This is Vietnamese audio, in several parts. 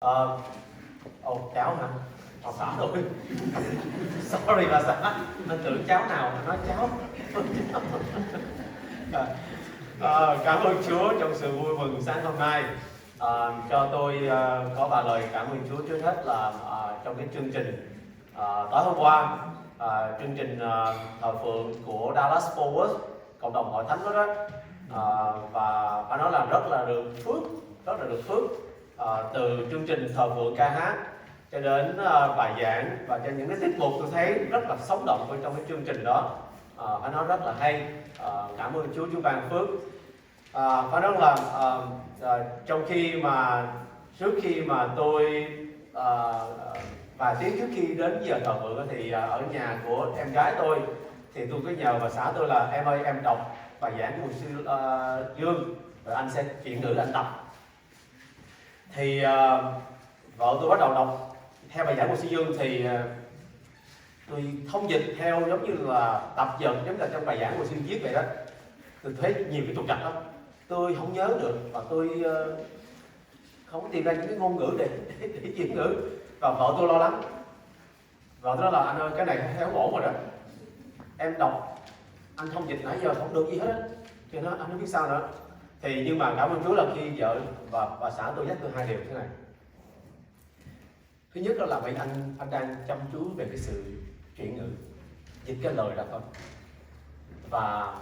Cháu hả? Xã rồi. Sorry bà xã, anh tưởng cháu nào mà nói cháu. Cảm ơn Chúa trong sự vui mừng sáng hôm nay. Cho tôi có vài lời cảm ơn Chúa. Trước hết là trong cái chương trình tối hôm qua, chương trình thờ phượng của Dallas Fort Worth, cộng đồng hội thánh đó, và phải nói là rất là được phước từ chương trình thờ phượng ca hát cho đến bài giảng và cho những cái tiết mục, tôi thấy rất là sống động ở trong cái chương trình đó. Phải nói rất là hay. Cảm ơn Chúa, Chúa ban phước. Phải nói là trước khi mà tôi vài tiếng trước khi đến giờ thờ phượng thì ở nhà của em gái tôi thì tôi có nhờ bà xã tôi là em ơi, em đọc bài giảng của mục sư Dương rồi anh sẽ chuyển ngữ anh đọc. Thì vợ tôi bắt đầu đọc theo bài giảng của sư Dương thì tôi thông dịch theo giống như là tập dần, giống như là trong bài giảng của sư viết vậy đó. Tôi thấy nhiều cái trục trặc lắm, tôi không nhớ được và tôi không tìm ra những cái ngôn ngữ để chuyển ngữ, và vợ tôi lo lắng. Vợ tôi nói là anh ơi, cái này không ổn rồi đó, em đọc anh thông dịch nãy giờ không được gì hết á. Thì nó anh không biết sao nữa. Thì nhưng mà cảm ơn Chúa là khi vợ và bà xã tôi nhắc tôi hai điều thế này. Thứ nhất đó là bởi anh đang chăm chú về cái sự chuyển ngữ, dịch cái lời ra thôi, và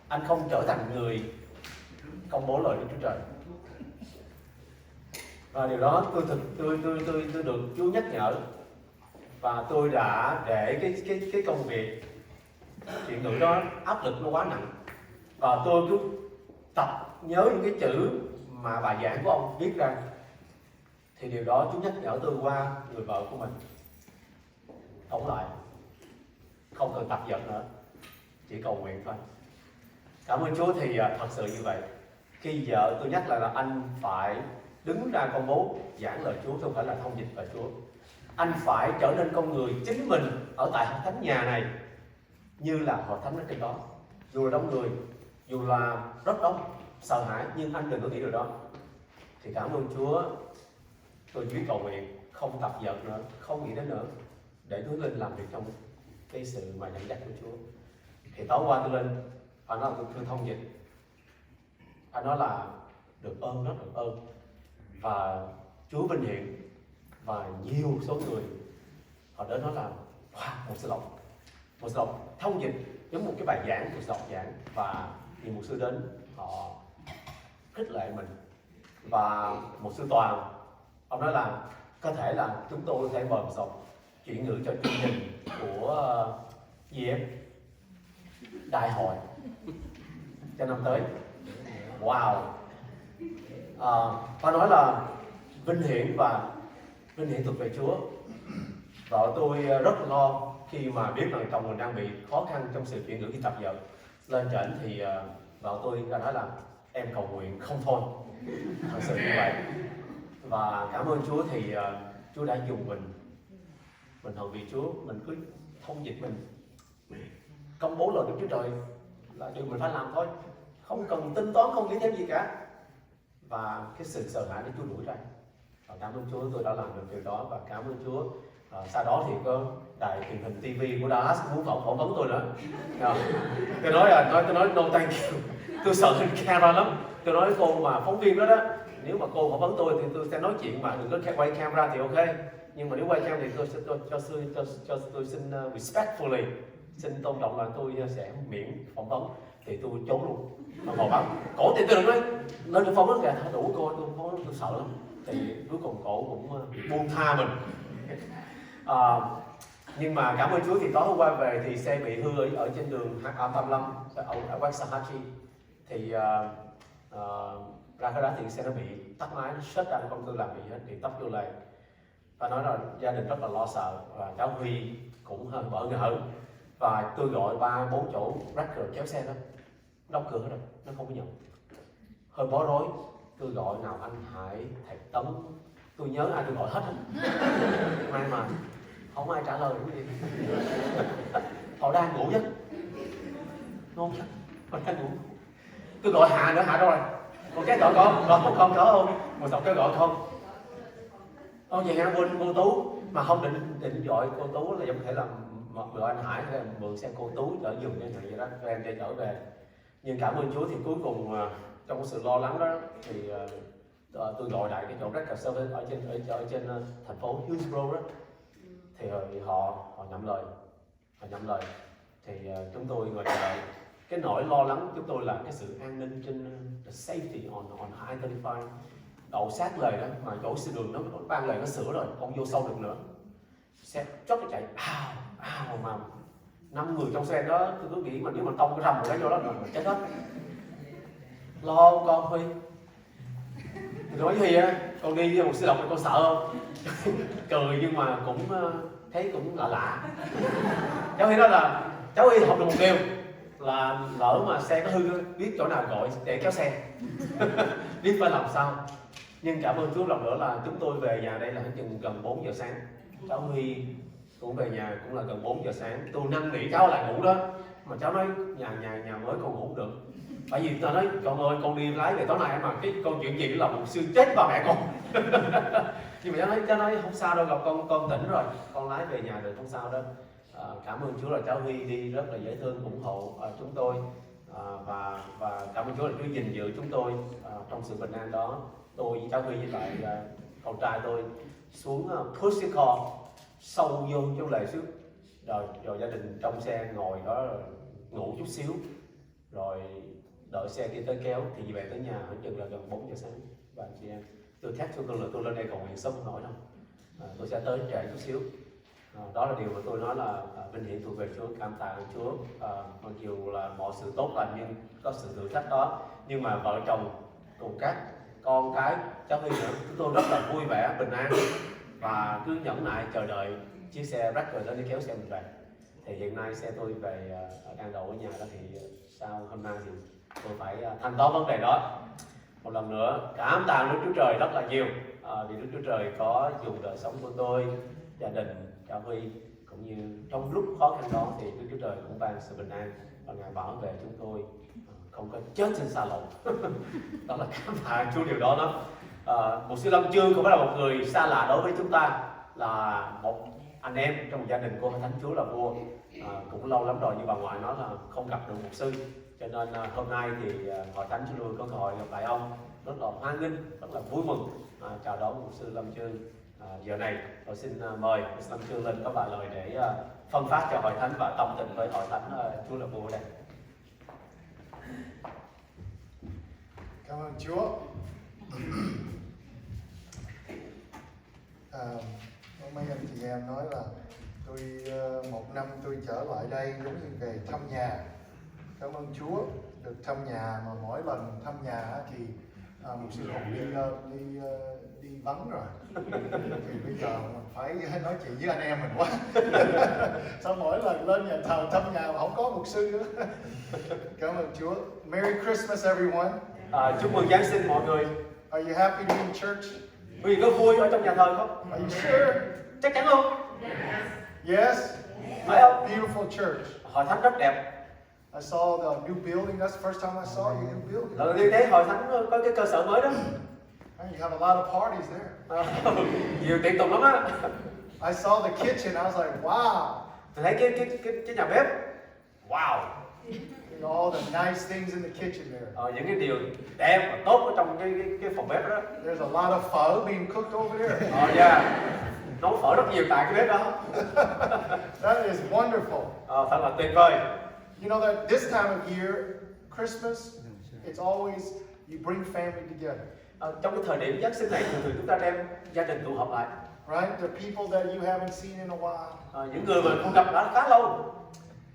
anh không trở thành người công bố lời Đức Chúa Trời. Và điều đó tôi được Chúa nhắc nhở, và tôi đã để cái công việc chuyển ngữ đó áp lực nó quá nặng, và tôi cứ tập nhớ những cái chữ mà bài giảng của ông viết ra. Thì điều đó Chúa nhắc nhở tôi qua người vợ của mình. Tóm lại, không cần tập giận nữa, chỉ cầu nguyện thôi. Cảm ơn Chúa. Thì thật sự như vậy, khi vợ tôi nhắc là anh phải đứng ra công bố giảng lời Chúa, không phải là thông dịch lời Chúa. Anh phải trở nên con người chính mình ở tại hội thánh nhà này như là hội thánh ở trên đó. Dù là đông người, dù là rất đông, sợ hãi, nhưng anh đừng có nghĩ điều đó. Thì cảm ơn Chúa, tôi chỉ cầu nguyện, không tập giận nữa, không nghĩ đến nữa, để Chúa lên làm việc trong cái sự mà dẫn dắt của Chúa. Thì tối qua tôi lên, anh nói là tôi thông dịch, anh nói là được ơn, rất được ơn, và Chúa vinh hiển. Và nhiều số người họ đến nói là wow, một sư lộc thông dịch giống một cái bài giảng, một sư lộc giảng, và nhiều mục sư đến họ khích lệ mình. Và một sư Toàn, ông nói là có thể là chúng tôi có thể mời một sọc chuyển ngữ cho chương trình của đại hội cho năm tới. Wow. Phải nói là vinh hiển thuộc về Chúa. Vợ tôi rất lo khi mà biết rằng chồng mình đang bị khó khăn trong sự chuyển ngữ khi tập dượt. Lên trển thì vợ tôi đã nói là em cầu nguyện không thôi. Thật sự như vậy. Và cảm ơn Chúa thì Chúa đã dùng mình hầu vì Chúa, mình cứ thông dịch, mình công bố lời Đức Chúa Trời là điều mình phải làm thôi, không cần tính toán, không nghĩ thêm gì cả. Và cái sự sợ hãi để Chúa đuổi ra. Và cảm ơn Chúa tôi đã làm được điều đó, và cảm ơn Chúa. Sau đó thì có đài truyền hình TV của Dallas muốn phỏng vấn tôi nữa. Tôi nói no thank you. Tôi sợ lên camera lắm. Tôi nói cô mà phóng viên đó, nếu mà cô phỏng vấn tôi thì tôi sẽ nói chuyện mà đừng có quay camera thì ok. Nhưng mà nếu quay camera thì tôi xin respectfully, xin tôn trọng là tôi sẽ miễn phỏng vấn. Thì tôi trốn luôn. Mà ngồi báo cổ thì tôi đừng nói lên tôi phỏng vấn kìa, thôi đủ cô, tôi sợ lắm. Thì cuối cùng cổ cũng buông tha mình. Nhưng mà cảm ơn Chúa thì tối hôm qua về thì xe bị hư ở trên đường A35 ở quán Xa-chê. Thì ra cái đó thì xe nó bị tắt máy, nó shut down, không tôi làm gì hết, thì tấp vô lại. Và nói là gia đình rất là lo sợ, và cháu Huy cũng hơi bỡ ngỡ. Và tôi gọi 3-4 chỗ wrecker kéo xe đó, đóng cửa hết rồi, nó không có nhận. Hơi bối rối, tôi gọi nào anh Hải, thầy Tấn, tôi nhớ ai tôi gọi hết. May mà không ai trả lời cái gì. Họ đang ngủ giấc, ngon giấc, họ đang ngủ. Tôi gọi Hạ nữa, Hạ đâu rồi? Một cái gọi con có không? Một giọng cái gọi không? Ô vậy hả, quên cô Tú mà không định gọi cô Tú là giống thể là một người anh Hải hay là mượn xe cô Tú chở giùm cho vậy đó, cho em trở về. Nhưng cảm ơn Chúa thì cuối cùng trong sự lo lắng đó thì tôi gọi lại cái chỗ record service ở trên thành phố Hillsborough đó, thì họ nhậm lời thì chúng tôi ngồi chờ đợi. Cái nỗi lo lắng của chúng tôi là cái sự an ninh trên the safety on I-35 đậu sát lề đó, mà chỗ xe đường nó ban lề nó sửa rồi, không vô sâu được nữa, xe chót nó chạy mà 5 người trong xe đó, tôi cứ nghĩ mà nếu mà tông cái rầm cái vô đó là chết hết. Lo không con Huy? Tôi nói với Huy á, con đi với một xe độc con sợ không? Cười nhưng mà cũng thấy cũng lạ. Cháu Huy nói là cháu Huy học được một điều là lỡ mà xe có hư biết chỗ nào gọi để kéo xe. Biết phải làm sao. Nhưng cảm ơn Chúa lần nữa là chúng tôi về nhà đây là chừng gần 4 giờ sáng. Cháu Huy cũng về nhà cũng là gần 4 giờ sáng. Tôi năn nỉ cháu lại ngủ đó, mà cháu nói nhà mới con ngủ được. Bởi vì tôi nói con ơi, con đi lái về tối nay mà cái câu chuyện gì là một sư chết ba mẹ con. Nhưng mà cháu nói không sao đâu, con tỉnh rồi, con lái về nhà được, không sao đâu. Cảm ơn Chúa là cháu Huy đi rất là dễ thương, ủng hộ chúng tôi, và cảm ơn Chúa là Chúa gìn giữ chúng tôi trong sự bình an đó. Tôi với cháu Huy với lại con trai tôi xuống push cái car sâu vô trong lề trước, rồi gia đình trong xe ngồi đó ngủ chút xíu, rồi đợi xe kia tới kéo thì về tới nhà khoảng chừng là gần 4 giờ sáng. Và chị em tôi thét cho tôi là tôi lên đây cầu nguyện sớm không nổi đâu, tôi sẽ tới trễ chút xíu. Đó là điều mà tôi nói là vinh hiển thuộc về Chúa, cảm tạ ơn Chúa. Mặc dù là mọi sự tốt lành nhưng có sự thử thách đó, nhưng mà vợ chồng cùng các con cái cháu Huy nữa, chúng tôi rất là vui vẻ bình an và cứ nhẫn nại chờ đợi chiếc xe record đó đi kéo xe mình về. Thì hiện nay xe tôi về đang đậu ở nhà đó, thì sau hôm nay thì tôi phải thanh toán vấn đề đó. Một lần nữa cảm tạ Đức Chúa Trời rất là nhiều, vì Đức Chúa Trời có dùng đời sống của tôi, gia đình, cháu Huy, cũng như trong lúc khó khăn đó thì Đức Chúa Trời cũng ban sự bình an và Ngài bảo vệ chúng tôi không có chết trên xa lộ. Đó là cảm tạ Chúa điều đó đó. Mục sư Lâm Chương không phải là một người xa lạ đối với chúng ta, là một anh em trong gia đình của Thánh Chúa là vua. Cũng lâu lắm rồi, như bà ngoại nói là không gặp được mục sư, cho nên hôm nay thì hội Thánh Chúa Nuôi có cơ hội gặp lại ông, rất là hoan nghênh, rất là vui mừng chào đón mục sư Lâm Chương. Giờ này tôi xin mời mục sư Lâm Chương lên có vài lời để phân phát cho hội Thánh và tâm tình với hội Thánh Chúa là vua đây. Cảm ơn Chúa. Mấy anh chị em nói là tôi một năm tôi trở lại đây giống như về thăm nhà. Cảm ơn Chúa được thăm nhà, mà mỗi lần thăm nhà thì một sư hùng đi vắng rồi. Thì bây giờ mình phải nói chuyện với anh em mình quá. Sao mỗi lần lên nhà thờ thăm nhà mà không có mục sư nữa. Cảm ơn Chúa. Merry Christmas everyone. Chúc mừng Giáng sinh mọi người. Are you happy to be in church? Quý vị có vui ở trong nhà thờ không? Are you sure? Chắc chắn không? Yes. Phải không? Beautiful church. Hội Thánh rất đẹp. I saw the new building. That's the first time I saw your new building. Lần đầu tiên thấy Hội Thánh có cái cơ sở mới đó. You have a lot of parties there. Nhiều tiệc tùng lắm á. I saw the kitchen. I was like, wow. Tôi thấy cái nhà bếp. Wow. All the nice things in the kitchen there. Những cái điều đẹp và tốt ở trong cái phòng bếp đó. There's a lot of phở being cooked over there. Yeah. Nấu phở rất nhiều tại cái bếp đó. That is wonderful. Thật là tuyệt vời. You know that this time of year, Christmas, it's always you bring family together. Trong cái thời điểm Giáng sinh này thường chúng ta đem gia đình tụ họp lại. Right? The people that you haven't seen in a while. Những người mà không gặp đã khá lâu.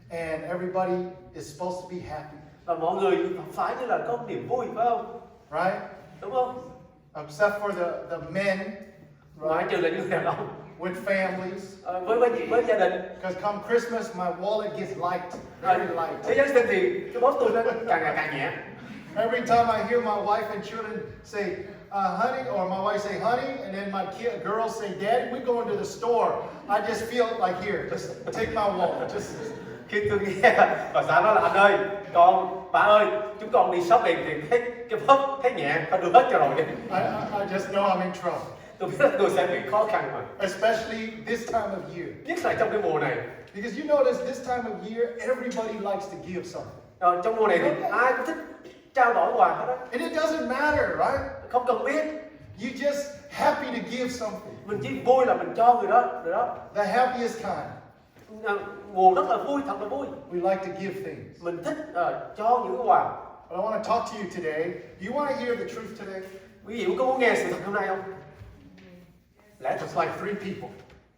And everybody is supposed to be happy. Và mọi người phải như là có niềm vui, phải không? Right? Đúng không? Except for the men. Ngoại trừ là những người đàn ông. With families. Với gia đình. Because come Christmas, my wallet gets light, very light. Thế Giáng sinh thì cái bóp tôi nó càng ngày càng nhẹ. Every time I hear my wife and children say, honey, or my wife say, honey, and then my girls say, daddy, we going to the store. I just feel like, here, just take my wallet. Khi tôi nghe bà xã nói là anh ơi, bà ơi, chúng con đi shopping thì thấy cái bóp thấy nhẹ, con đưa hết cho rồi đi. I just know I'm in trouble. Tôi biết là tôi sẽ bị khó khăn mà. especially this time of year. Nhất là trong cái mùa này. Because you notice this time of year, everybody likes to give something. Trong mùa này thì ai cũng thích trao đổi quà hết đó. And it doesn't matter, right? Không cần biết. You just happy to give something. Mình chỉ vui là mình cho người đó, rồi đó. The happiest time. Mùa rất là vui, thật là vui. We like to give things. Mình thích cho những cái quà. But I want to talk to you today. Do you want to hear the truth today? Quý vị có muốn nghe sự thật hôm nay không? Lẽ thật. It's like 3 people.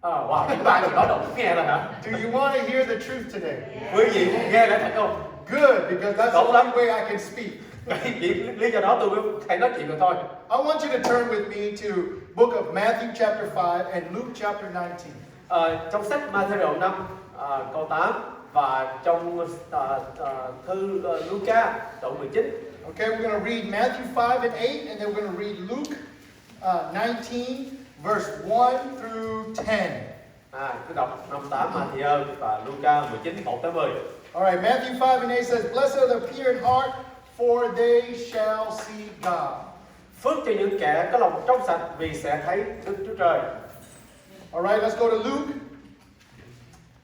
Wow, những bạn nói đâu cũng nghe rồi hả? Do you want to hear the truth today? Quý vị muốn nghe lẽ thật không? Good, because that's the only way I can speak. Vì lý do đó tôi mới phải nói chuyện rồi thôi. I want you to turn with me to book of Matthew chapter 5 and Luke chapter 19. Trong sách Ma-thi-ơ 5 câu 8 và trong thư Luca đoạn 19. Okay, we're going to read Matthew 5 and 8, and then we're going to read Luke 19, verse 1 through 10. Cứ đọc 58 Ma-thi-ơ và Luca 19 1 tới 10. Alright, Matthew 5 and 8 says, Blessed are the pure in heart, for they shall see God. Phước cho những kẻ có lòng trong sạch vì sẽ thấy Đức Chúa Trời. Alright, let's go to Luke.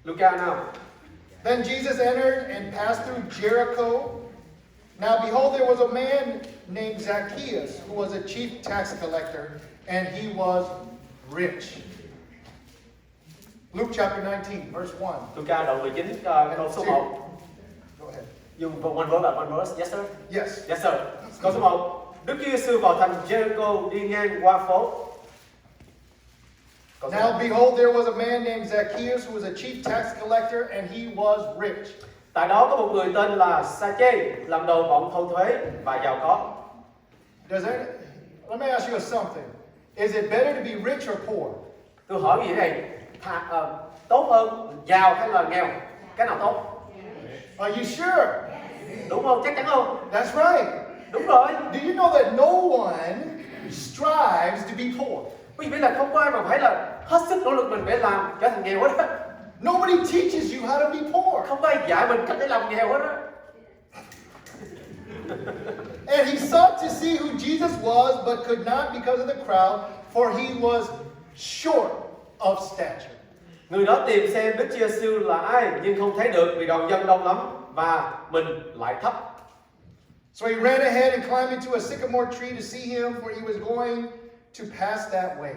Luca nào. Then Jesus entered and passed through Jericho. Now behold, there was a man named Zacchaeus, who was a chief tax collector, and he was rich. Luke chapter 19, verse 1. Luca đoạn 19 câu số 1. Go ahead. Dùng one verse, yes sir. Yes. Yes sir. Câu số 1. Đức Chúa Giêsu vào thành Jericho đi ngang qua phố. Now behold, there was a man named Zacchaeus, who was a chief tax collector, and he was rich. Tại đó có một người tên là Xa-chê, làm đầu bọn thâu thuế và giàu có. Let me ask you something. Is it better to be rich or poor? Tôi hỏi gì này, tốt hơn giàu hay là nghèo? Cái nào tốt? Are you sure? Đúng không? Chắc chắn không? That's right. Đúng rồi. Do you know that no one strives to be poor? Quý vị biết là không có ai mà phải là hết sức nỗ lực mình để làm trở thành nghèo hết á. Nobody teaches you how to be poor. Không có ai dạy mình cách để làm nghèo hết á. And he sought to see who Jesus was, but could not because of the crowd, for he was short of stature. Người đó tìm xem Đức Chúa Giêsu là ai nhưng không thấy được vì đoàn dân đông lắm và mình lại thấp. So he ran ahead and climbed into a sycamore tree to see him, for he was going to pass that way.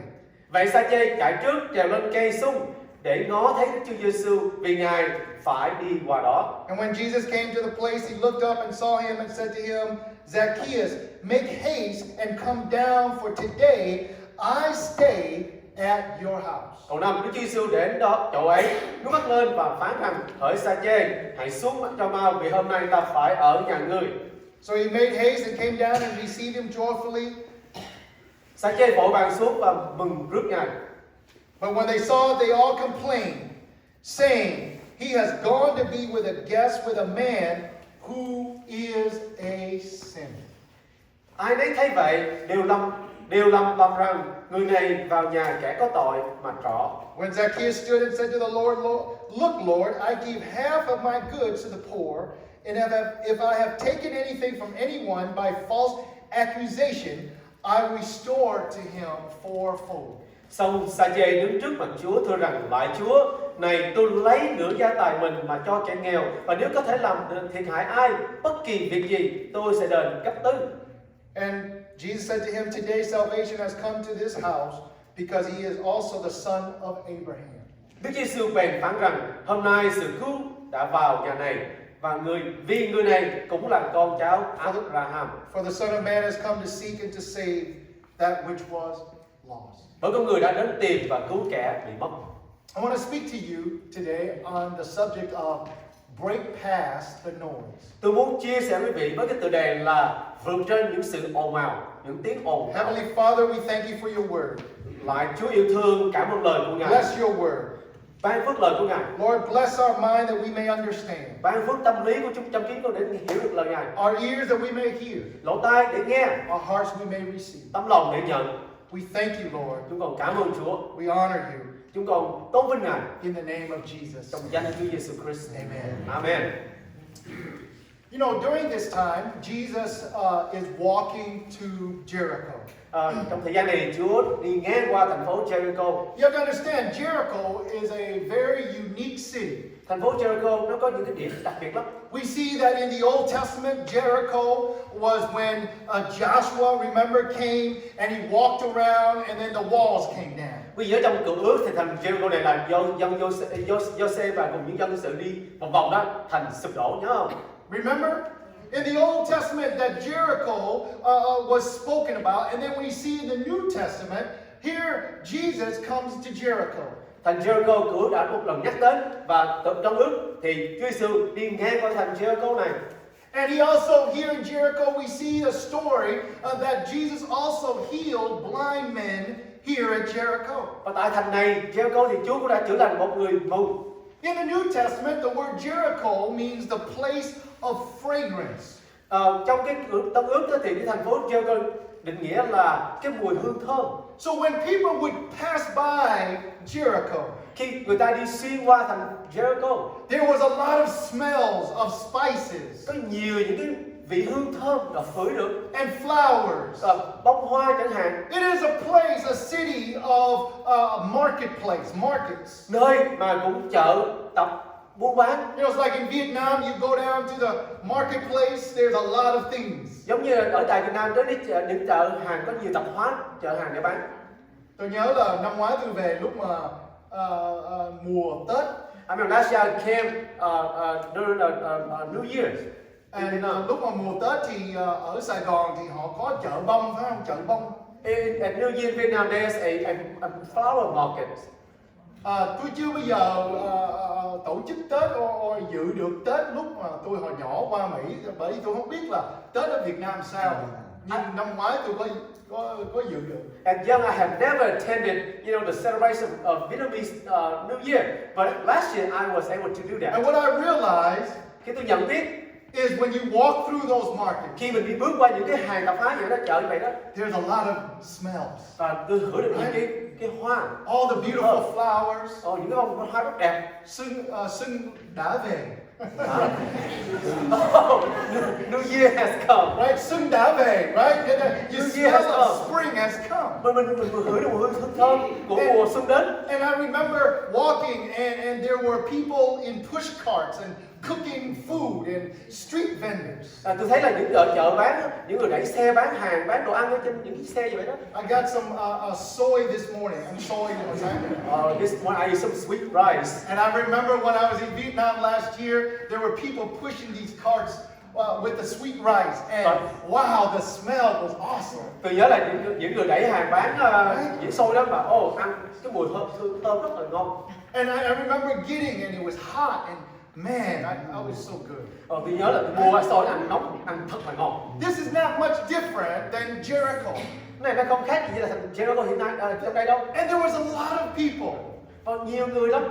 Vậy Xa-chê chạy trước trèo lên cây sung để ngó thấy Đức Chúa Giêsu vì Ngài phải đi qua đó. And when Jesus came to the place, he looked up and saw him and said to him, Zacchaeus, make haste and come down, for today I stay at your house. Câu 5, Đức Chúa Giêsu đến đó chỗ ấy, ngước mắt lên và phán rằng: hỡi Xa-chê, hãy xuống cho mau vì hôm nay ta phải ở nhà ngươi. So he made haste and came down and received him joyfully. Xa-chê vội vàng xuống và mừng rước Ngài. But when they saw it, they all complained, saying, he has gone to be with a guest with a man who is a sinner. Ai nấy thấy vậy đều lầm bầm rằng người này vào nhà kẻ có tội mà trọ. When Zacchaeus stood and said to the Lord, Look, Lord, I give half of my goods to the poor, and if I have taken anything from anyone by false accusation, I restore to him fourfold. Xong Xa-chê đứng trước mặt Chúa thưa rằng: lạy Chúa, này tôi lấy nửa gia tài mình mà cho kẻ nghèo, và nếu có thể làm thiệt hại ai, bất kỳ việc gì, tôi sẽ đền gấp tư. And Jesus said to him, Today salvation has come to this house, because he is also the son of Abraham. Đức Giêsu bèn phán rằng: hôm nay sự cứu đã vào nhà này, và vì người này cũng là con cháu Abraham. For the Son of Man has come to seek and to save that which was lost. Bởi con người đã đến tìm và cứu kẻ bị mất. I want to speak to you today on the subject of break past the noise. Tôi muốn chia sẻ với quý vị với cái tựa đề là vượt trên những sự ồn ào, những tiếng ồn ào. Heavenly Father, we thank you for your word. Lạy Chúa yêu thương, cảm ơn lời của Ngài. Bless your word. Ban phước lời của Ngài. Lord, bless our mind that we may understand. Ban phước tâm lý của chúng trong trí con để hiểu được lời Ngài. Our ears that we may hear. Lỗ tai để nghe. Our hearts we may receive. Tấm lòng để nhận. We thank you, Lord. Chúng con cảm ơn Chúa. We honor you. Chúng con tôn vinh Ngài. In the name of Jesus. Trong danh Chúa Giêsu Christ. Amen. Amen. You know, during this time, Jesus is walking to Jericho. trong thời gian này Chúa đi ngang qua thành phố Jericho. You have to understand, Jericho is a very unique city. Thành phố Jericho nó có những cái điểm đặc biệt lắm. We see that in the Old Testament, Jericho was when Joshua, remember, came and he walked around and then the walls came down. Bây giờ trong Cựu Ước thì thành Jericho này là do dân Giô-se và cùng những dân sự đi vòng vòng đó thành sụp đổ, nhớ không? Remember? In the Old Testament that Jericho was spoken about, and then we see in the New Testament, here Jesus comes to Jericho. Thành Jericho Cựu Ước đã một lần nhắc đến, và trong ước thì Chúa Giêsu đi ngang qua thành Jericho này. And he also, here in Jericho, we see a story that Jesus also healed blind men here at Jericho. Và tại thành này Jericho thì Chúa cũng đã chữa lành một người mù. In the New Testament, the word Jericho means the place of fragrance. Trong cái Tân Ước đó thì cái thành phố Jericho định nghĩa là cái mùi hương thơm. So when people would pass by Jericho, khi người ta đi xuyên qua thành Jericho, there was a lot of smells of spices có nhiều những cái vị hương thơm được phửi được, and flowers. bông hoa chẳng hạn. It is a place, a city of marketplace, markets. Nơi mà cũng chợ tập buôn bán. You know, it's like in Vietnam, you go down to the marketplace, there's a lot of things. Giống như ở tại Việt Nam đến những chợ hàng có nhiều tạp hóa, chợ hàng để bán. Tôi nhớ là năm ngoái tôi về lúc mà mùa Tết. I mean, last year I came during New Year's. And lúc mà mùa Tết thì ở Sài Gòn thì họ có chợ bông, phải không? Chợ bông. At New Year Vietnam there's a flower market. Tôi chưa bao giờ tổ chức Tết or dự được Tết lúc mà tôi hồi nhỏ qua Mỹ, bởi vì tôi không biết là Tết ở Việt Nam sao. Nhưng năm ngoái tôi có dự được. At young, I have never attended, the celebration of Vietnamese New Year, but last year I was able to do that. And what I realized Khi tôi nhận biết, is when you walk through those markets, khi mình đi bước qua những cái hàng tạp hóa vậy đó, chợ như vậy đó, there's a lot of smells. và tôi hửi được những cái hoa, All the beautiful flowers. những cái bông hoa rất đẹp. Xuân đã về. New Year has come. Right? Xuân đã về, right? You New smell year has that come. spring has come. Mình hửi được mùi hương thơm của mùa xuân đến. And I remember walking and there were people in push carts and cooking food and street vendors. Tôi thấy là những người chợ bán, những người đẩy xe bán hàng, bán đồ ăn ở trên những chiếc xe vậy đó. I got some soy this morning. I'm soy This morning I ate some sweet rice. And I remember when I was in Vietnam last year, there were people pushing these carts with the sweet rice, and wow, the smell was awesome. Tôi nhớ là những người đẩy hàng bán dĩa xôi đó mà ăn cái mùi thơm rất là ngon. And I remember getting, and it was hot, and man, I was so good. Tôi nhớ là tôi mua xôi ăn nóng, ăn thật là ngon. This is not much different than Jericho. Cái này nó không khác gì là thành Jericho hiện nay trong đây đâu. And there was a lot of people. Và nhiều người lắm.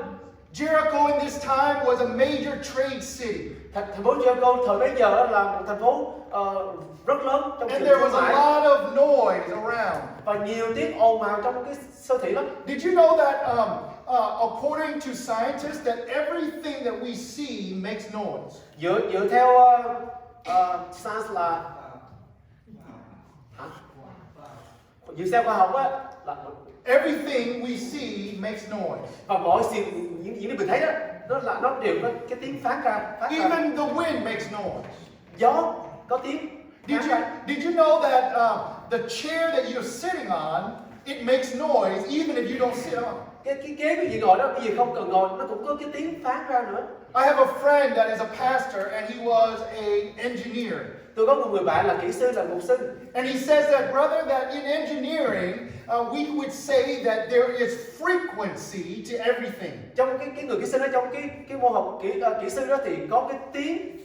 Jericho in this time was a major trade city. Thành phố Jericho thời bấy giờ là một thành phố rất lớn trong And sự there thương was a mại. lot of noise around. Và nhiều tiếng ồn ào trong cái siêu thị lắm. Did you know that according to scientists that everything that we see makes noise? Dựa theo science là dựa theo khoa học á là everything we see makes noise. Và mọi sự những gì mình thấy đó nó đều có cái tiếng phát ra. Even the wind makes noise. Gió có tiếng. Did you know that the chair that you're sitting on, it makes noise even if you don't sit on? Cái ghế quý vị ngồi đó, bây giờ không cần ngồi, nó cũng có cái tiếng phát ra nữa. I have a friend that is a pastor and he was an engineer. Tôi có một người bạn là kỹ sư, là mục sư. And he says that, brother, that in engineering, we would say that there is frequency to everything. Trong cái người kỹ sư đó, trong cái môn học kỹ sư đó thì có cái tiếng,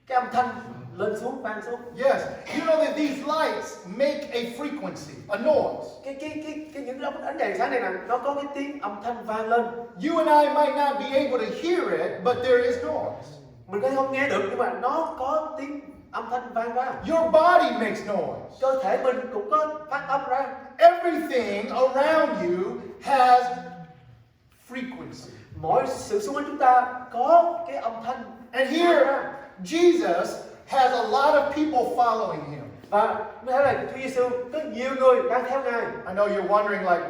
cái âm thanh lên xuống, vang xuống. Yes, you know that these lights make a frequency, a noise. Những cái ánh đèn sáng này là nó có cái tiếng âm thanh vang lên. You and I might not be able to hear it, but there is noise. Mình có thể không nghe được nhưng mà nó có tiếng âm thanh vang ra. Your body makes noise. Cơ thể mình cũng có phát âm ra. Everything around you has frequency. Mọi sự xung quanh chúng ta có cái âm thanh. And here, Jesus has a lot of people following him. Và như thế là Chúa Giêsu có nhiều người đang theo Ngài. I know you're wondering like,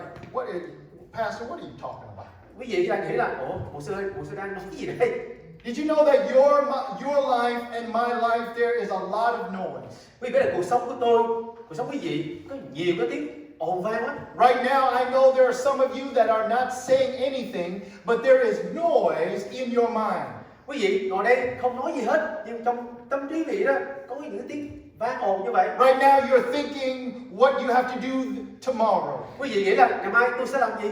Pastor, what are you talking about? Quý vị đang nghĩ là, mục sư đang nói gì đây? Did you know that your life and my life there is a lot of noise? Quý vị biết là cuộc sống của tôi, cuộc sống quý vị có nhiều cái tiếng ồn vang lắm. Right now, I know there are some of you that are not saying anything, but there is noise in your mind. Quý vị ngồi đây không nói gì hết, nhưng trong tâm trí vị đó có những tiếng vang ồn như vậy. Right now, you're thinking what you have to do tomorrow. Quý vị nghĩ là ngày mai tôi sẽ làm gì?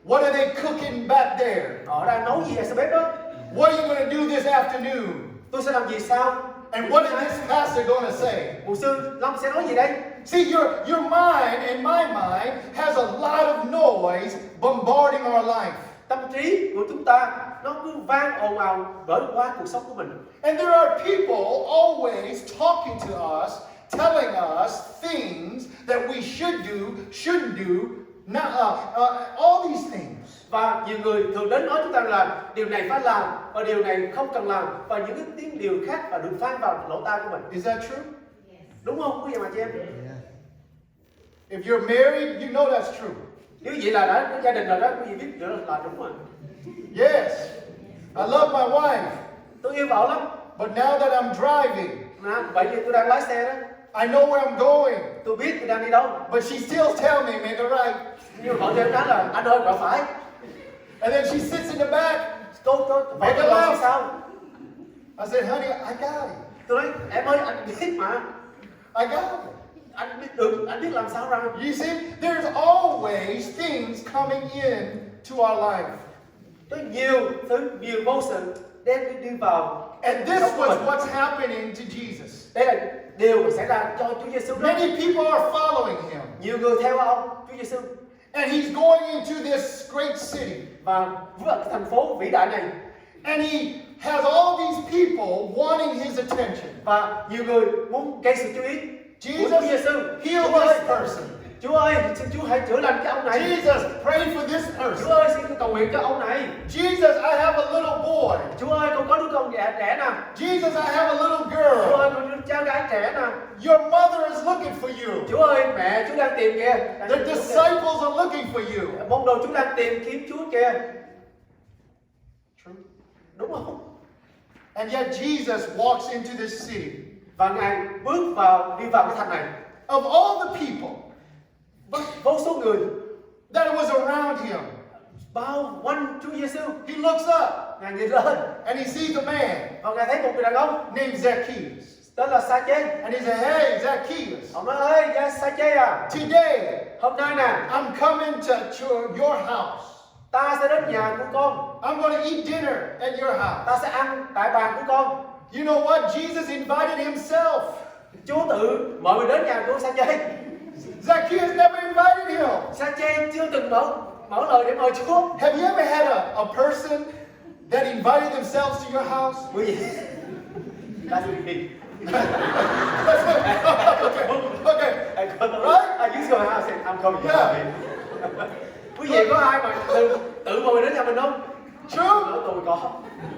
What are they cooking back there? Họ đang nấu gì ở sau bếp đó? What are you going to do this afternoon? Tôi sẽ làm gì sao? And what is this pastor going to say? Mục sư Long sẽ nói gì đây? See, your mind and my mind has a lot of noise bombarding our life. Tâm trí của chúng ta nó cứ vang ồn ào bởi qua cuộc sống của mình. And there are people always talking to us, telling us things that we should do, shouldn't do, all these things. Và nhiều người thường đến nói chúng ta là điều này phải làm và điều này không cần làm, và những cái tiếng điều khác và được vang vào lỗ tai của mình. Is that true? Đúng không quý vị mà chị em? If you're married, you know that's true. Nếu vậy là đã có gia đình rồi đó, quý vị biết nữa là đúng rồi. Yes, I love my wife, Tôi yêu vợ lắm. but now that I'm driving, Vậy thì tôi đang lái xe đó. I know where I'm going, Tôi biết tôi đang đi đâu. but she still tells me make a right. Nhưng mà vợ tôi nói là anh ơi vợ phải. And then she sits in the back. Tôi vợ tôi làm sao? I said, honey, I got it. Tôi nói em ơi anh biết mà. I got it. Anh biết được, anh biết làm sao ra. You see, there's always things coming in to our life. Có nhiều thứ, nhiều vô sự đem đi vào. And this was what's happening to Jesus. Đây là điều mà xảy ra cho Chúa Giêsu đó. Many people are following him. Nhiều người theo ông Chúa Giêsu. And he's going into this great city. Và với cái thành phố vĩ đại này. And he has all these people wanting his attention. Và nhiều người muốn gây sự chú ý. Jesus, Chúa Giêsu, heal Chúa ơi, this person. Chúa ơi, xin Chúa hãy chữa lành cái ông này. Jesus, pray for this Chúa person. ơi, xin cầu nguyện cho ông này. Jesus, I have a little boy. Chúa ơi, con có đứa con trẻ nè. Jesus, I have a little Chúa girl. ơi, con đứa cháu gái trẻ nè. Your mother is looking for you. Chúa ơi, mẹ Chúa đang tìm kìa. The disciples are looking for you. Môn đồ Chúa đang tìm kiếm Chúa kìa. True. Đúng không? And yet Jesus walks into this city. Và Ngài đi vào cái thành này. Of all the people Vô số người that was around him, bao quanh Chúa Giêsu. he looks up Ngài nhìn lên and he sees a man và Ngài thấy một người đàn ông named Zacchaeus. tên là Xa-chê. And he said, hey, Zacchaeus, Ông nói ơi, Xa-chê à, today hôm nay nè, I'm coming to your house. ta sẽ đến nhà của con. I'm going to eat dinner at your house. Ta sẽ ăn tại bàn của con. You know what? Jesus invited himself. Chúa tự mời mình đến nhà của Xa-chê. Zacchaeus never invited him. Xa-chê chưa từng mở lời để mời Chúa. Have you ever had a person that invited themselves to your house? Quý vị, that's me. Okay. Right? I used to go house and I'm coming. Yeah. Quý vị có ai mà tự mời mình đến nhà mình không? True. Tôi có.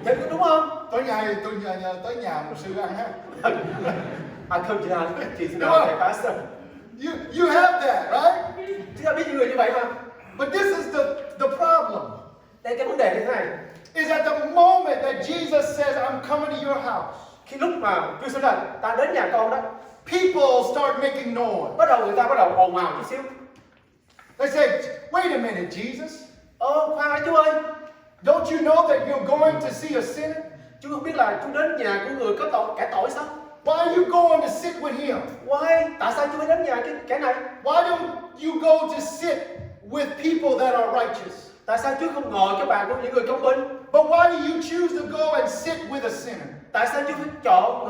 Thế đúng không? Tới nhà một sư ăn ha. Anh không chỉ là chỉ Đúng nói không? thầy pastor. You have that, right? Chúng ta biết những người như vậy mà. But this is the problem. Đây cái vấn đề như thế này. Is at the moment that Jesus says, I'm coming to your house, Khi lúc mà Chúa nói là ta đến nhà con đó, people start making noise. người ta bắt đầu ồn ào chút xíu. They say, wait a minute, Jesus. Khoan đã Chúa ơi. Don't you know that you're going to see a sinner? Chúa không biết là Chúa đến nhà của người có tội, kẻ tội sao? Why are you going to sit with him? Why? Tại sao Chúa phải đến nhà cái kẻ này? Why don't you go to sit with people that are righteous? Tại sao Chúa không ngồi cái bàn của những người công bình? But why do you choose to go and sit with a sinner? Tại sao Chúa phải chọn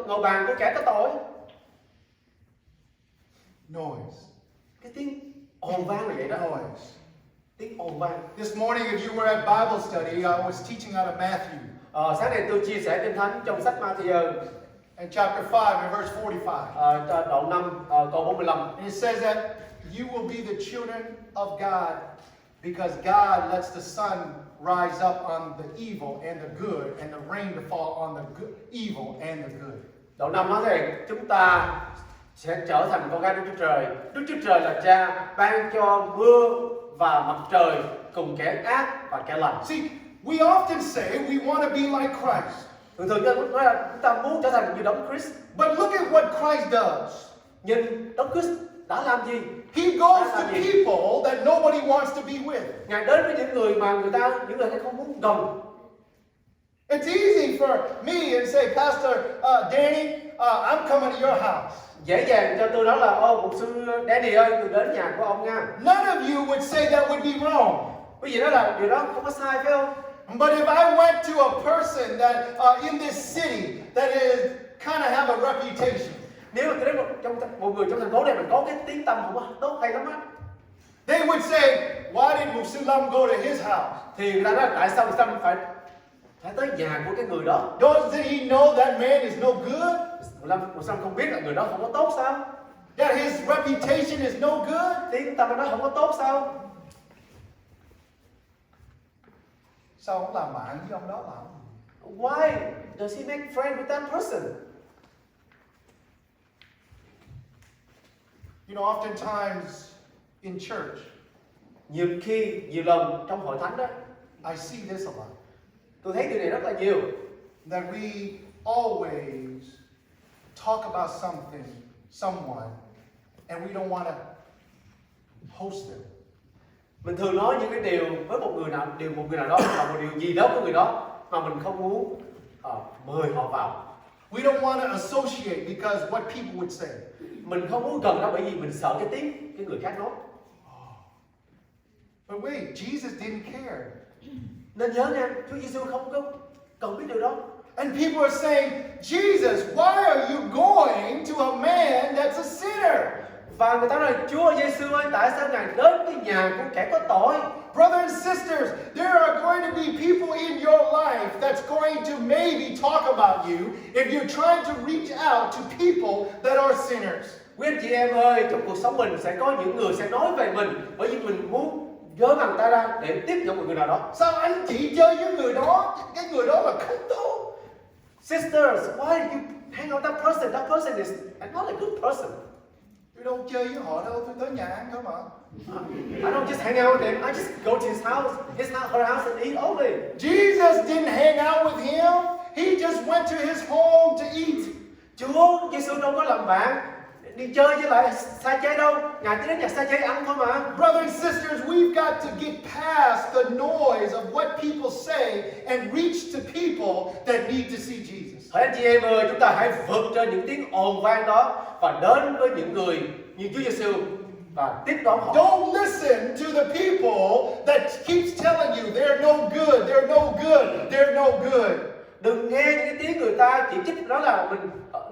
ngồi bàn của kẻ có tội? Noise. Cái tiếng ồn vang là vậy đó. Noise. Tiếng ồn vang. This morning, if you were at Bible study, I was teaching out of Matthew. Sáng nay tôi chia sẻ Kinh Thánh trong sách Ma-thi-ơ. In chapter 5 and verse 45. Đoạn 5 câu 45. And it says that you will be the children of God because God lets the sun rise up on the evil and the good and the rain to fall on the good, evil and the good. Đoạn 5 nói thì chúng ta sẽ trở thành con cái Đức Chúa Trời. Đức Chúa Trời là Cha ban cho mưa và mặt trời cùng kẻ ác và kẻ lành. See, we often say we want to be like Christ. Thường thường nói là chúng ta muốn trở thành như Đấng Christ. But look at what Christ does. Nhưng Đấng Christ đã làm gì? He goes to people that nobody wants to be with. Ngài đến với những người mà những người khác không muốn gần. It's easy for me and say, Pastor Danny, I'm coming to your house. Dễ dàng cho tôi nói là mục sư Danny ơi, tôi đến nhà của ông nha. None of you would say that would be wrong. Quý vị nói là điều đó không có sai phải không? But if I went to a person that in this city that is kind of have a reputation, nếu mà tôi đến một người trong thành phố này mình có cái tiếng tăm không có tốt hay lắm á, they would say, why did Mục sư Lâm go to his house? thì người ta nói tại sao Mục sư Lâm phải tới nhà của cái người đó? Doesn't he know that man is no good? Mục sư Lâm không biết là người đó không có tốt sao? That his reputation is no good? Tiếng tăm nó không có tốt sao? Sao ông làm bạn với ông đó làm? Why does he make friend with that person? You know, oftentimes in church, Nhiều lần trong hội thánh đó, I see this a lot. tôi thấy điều này rất là nhiều. That we always talk about something, someone, and we don't want to host them. Mình thường nói những cái điều với một người nào đó và một điều gì đó với người đó mà mình không muốn mời họ vào. We don't want to associate because what people would say. Mình không muốn gần đó bởi vì mình sợ cái tiếng cái người khác nói. But wait, Jesus didn't care. Nên nhớ nha, Chúa Giêsu không có cần biết điều đó. And people are saying, Jesus, why are you going to a man that's a sinner? Và người ta nói Chúa Giêsu ơi, tại sao ngài đến cái nhà của kẻ có tội? Brothers and sisters, there are going to be people in your life that's going to maybe talk about you if you're trying to reach out to people that are sinners. Quý anh chị em ơi, trong cuộc sống mình sẽ có những người sẽ nói về mình bởi vì mình muốn giơ bàn tay ra để tiếp nhận một người nào đó. Sao anh chị chơi với người đó? Cái người đó là không tốt. Sisters, why do you hang out that person? That person is not a good person. Tôi đâu chơi với họ đâu, tôi tới nhà ăn thôi mà. I don't just hang out with him. I just go to his house, her house and eat only. Jesus didn't hang out with him. He just went to his home to eat. Chúa Giêsu đâu có làm bạn đi chơi với lại Xa-chê đâu. Ngài chỉ đến nhà Xa-chê ăn thôi mà. Brothers and sisters, we've got to get past the noise of what people say and reach to people that need to see Jesus. Hỡi anh chị em ơi, chúng ta hãy vượt trên những tiếng ồn vang đó và đến với những người như Chúa Giêsu và tiếp đón họ. Don't listen to the people that keeps telling you they're no good, they're no good, they're no good. Đừng nghe những cái tiếng người ta chỉ trích nói là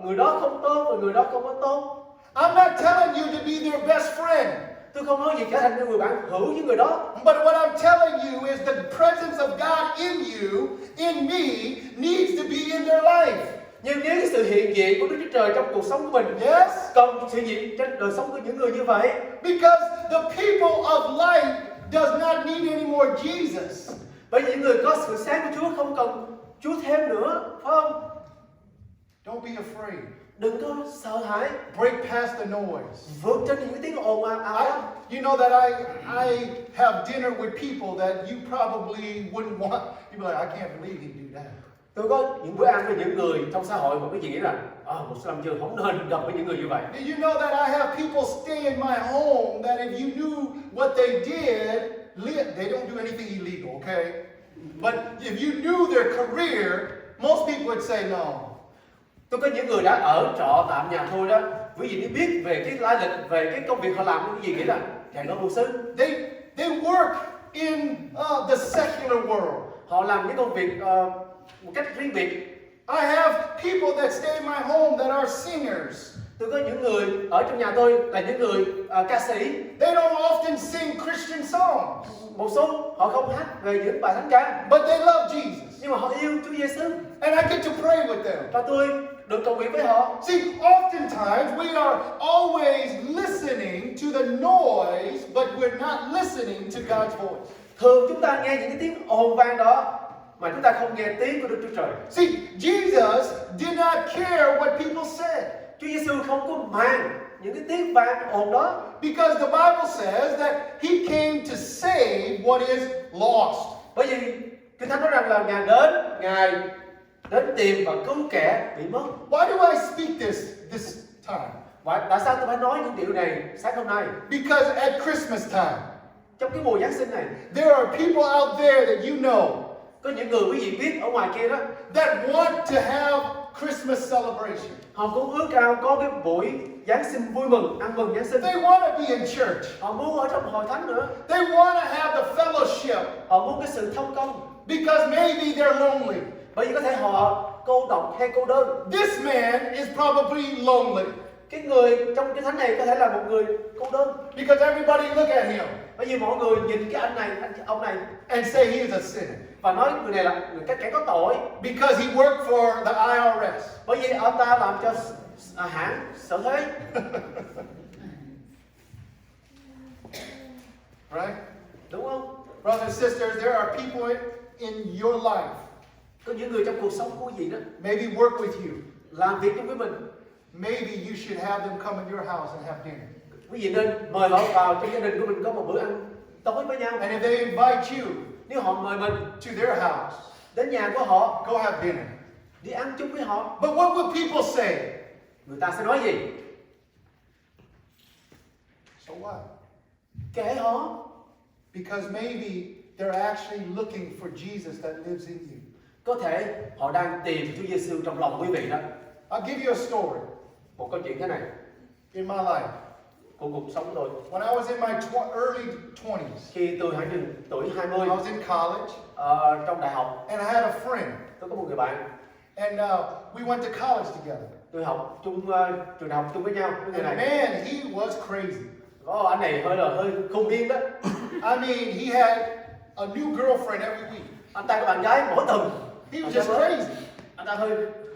người đó không tốt và người đó không có tốt. I'm not telling you to be their best friend. Tôi không nói gì trở thành người bạn hữu với người đó. But what I'm telling you is the presence of God in you, in me, needs to be in their life. Nhưng nếu cái sự hiện diện của Đức Chúa Trời trong cuộc sống của mình, Yes. cần sự hiện diện trên đời sống của những người như vậy. Because the people of light does not need any more Jesus. Bởi vì những người có sự sáng của Chúa không cần Chúa thêm nữa, phải không? Don't be afraid. Đừng có sợ hãi. Break past the noise. Vượt trên những tiếng ồn ào. You know that I have dinner with people that you probably wouldn't want. You'd be like, I can't believe he do that. Tôi có những bữa ăn với những người trong xã hội mà quý vị nghĩ là một số năm chưa không nên gần với những người như vậy. Did you know that I have people stay in my home that if you knew what they did, they don't do anything illegal, okay? But if you knew their career, most people would say no. Tôi có những người đã ở trọ tạm nhà thôi đó, quý vị biết về cái lai lịch, về cái công việc họ làm, quý vị nghĩ là thằng đó mục sư. They work in the secular world. Họ làm cái công việc một cách riêng biệt. I have people that stay in my home that are singers. Tôi có những người ở trong nhà tôi là những người ca sĩ. They don't often sing Christian songs. Một số họ không hát về những bài thánh ca. But they love Jesus. Nhưng mà họ yêu Chúa Giêsu. And I get to pray with them. Và tôi được cầu nguyện với họ. See, oftentimes we are always listening to the noise, but we're not listening to God's voice. Thường chúng ta nghe những cái tiếng ồn vang đó mà chúng ta không nghe tiếng của Đức Chúa Trời. See, Jesus did not care what people said. Chúa Giêsu không có màng những cái tiếng vang ồn đó. Because the Bible says that He came to save what is lost. Bởi vì Kinh Thánh nói rằng là Ngài đến tìm và cứu kẻ bị mất. Why do I speak this time? Và tại sao tôi phải nói những điều này sáng hôm nay? Because at Christmas time, Trong cái mùa Giáng sinh này, there are people out there that you know có những người quý vị biết ở ngoài kia đó, that want to have Christmas celebration. họ cũng ước ao có cái buổi Giáng sinh vui mừng, ăn mừng Giáng sinh. They want to be in church. Họ muốn ở trong hội thánh nữa. They want to have the fellowship Họ muốn cái sự thông công. because maybe they're lonely. Bởi vì có thể họ cô độc hay cô đơn. This man is probably lonely Cái người trong cái thánh này có thể là một người cô đơn. because everybody look at him Bởi vì mọi người nhìn cái anh này, ông này and say he is a sinner và nói người này là cái kẻ có tội. because he worked for the IRS. Bởi vì ông ta làm cho hãng sở thuế. Right? Đúng không? Brothers and sisters, there are people in your life, Có những người trong cuộc sống của quý vị đó maybe work with you. làm việc chung với mình. Maybe you should have them come in your house and have dinner. Quý vị nên mời họ vào trong gia đình của mình có một bữa ăn tối với nhau. And if they invite you Nếu họ mời mình to their house, đến nhà của họ go have dinner. đi ăn chung với họ, But what would people say? người ta sẽ nói gì? So what? Kệ họ. Because maybe they're actually looking for Jesus that lives in you. Có thể họ đang tìm Chúa Giêsu trong lòng quý vị đó. I'll give you a story Một câu chuyện thế này in my life. của cuộc sống tôi. When I was in my early 20s, Khi tôi khoảng chừng tuổi 20, I was in college trong đại học, and I had a friend. tôi có một người bạn. And we went to college together. Tôi học chung trường đại học chung với nhau với người And này. man, he was crazy. Anh này hơi khùng điên đó. I mean, he had a new girlfriend every week. Anh ta có bạn gái mỗi tuần. He was just crazy. Anh ta hơi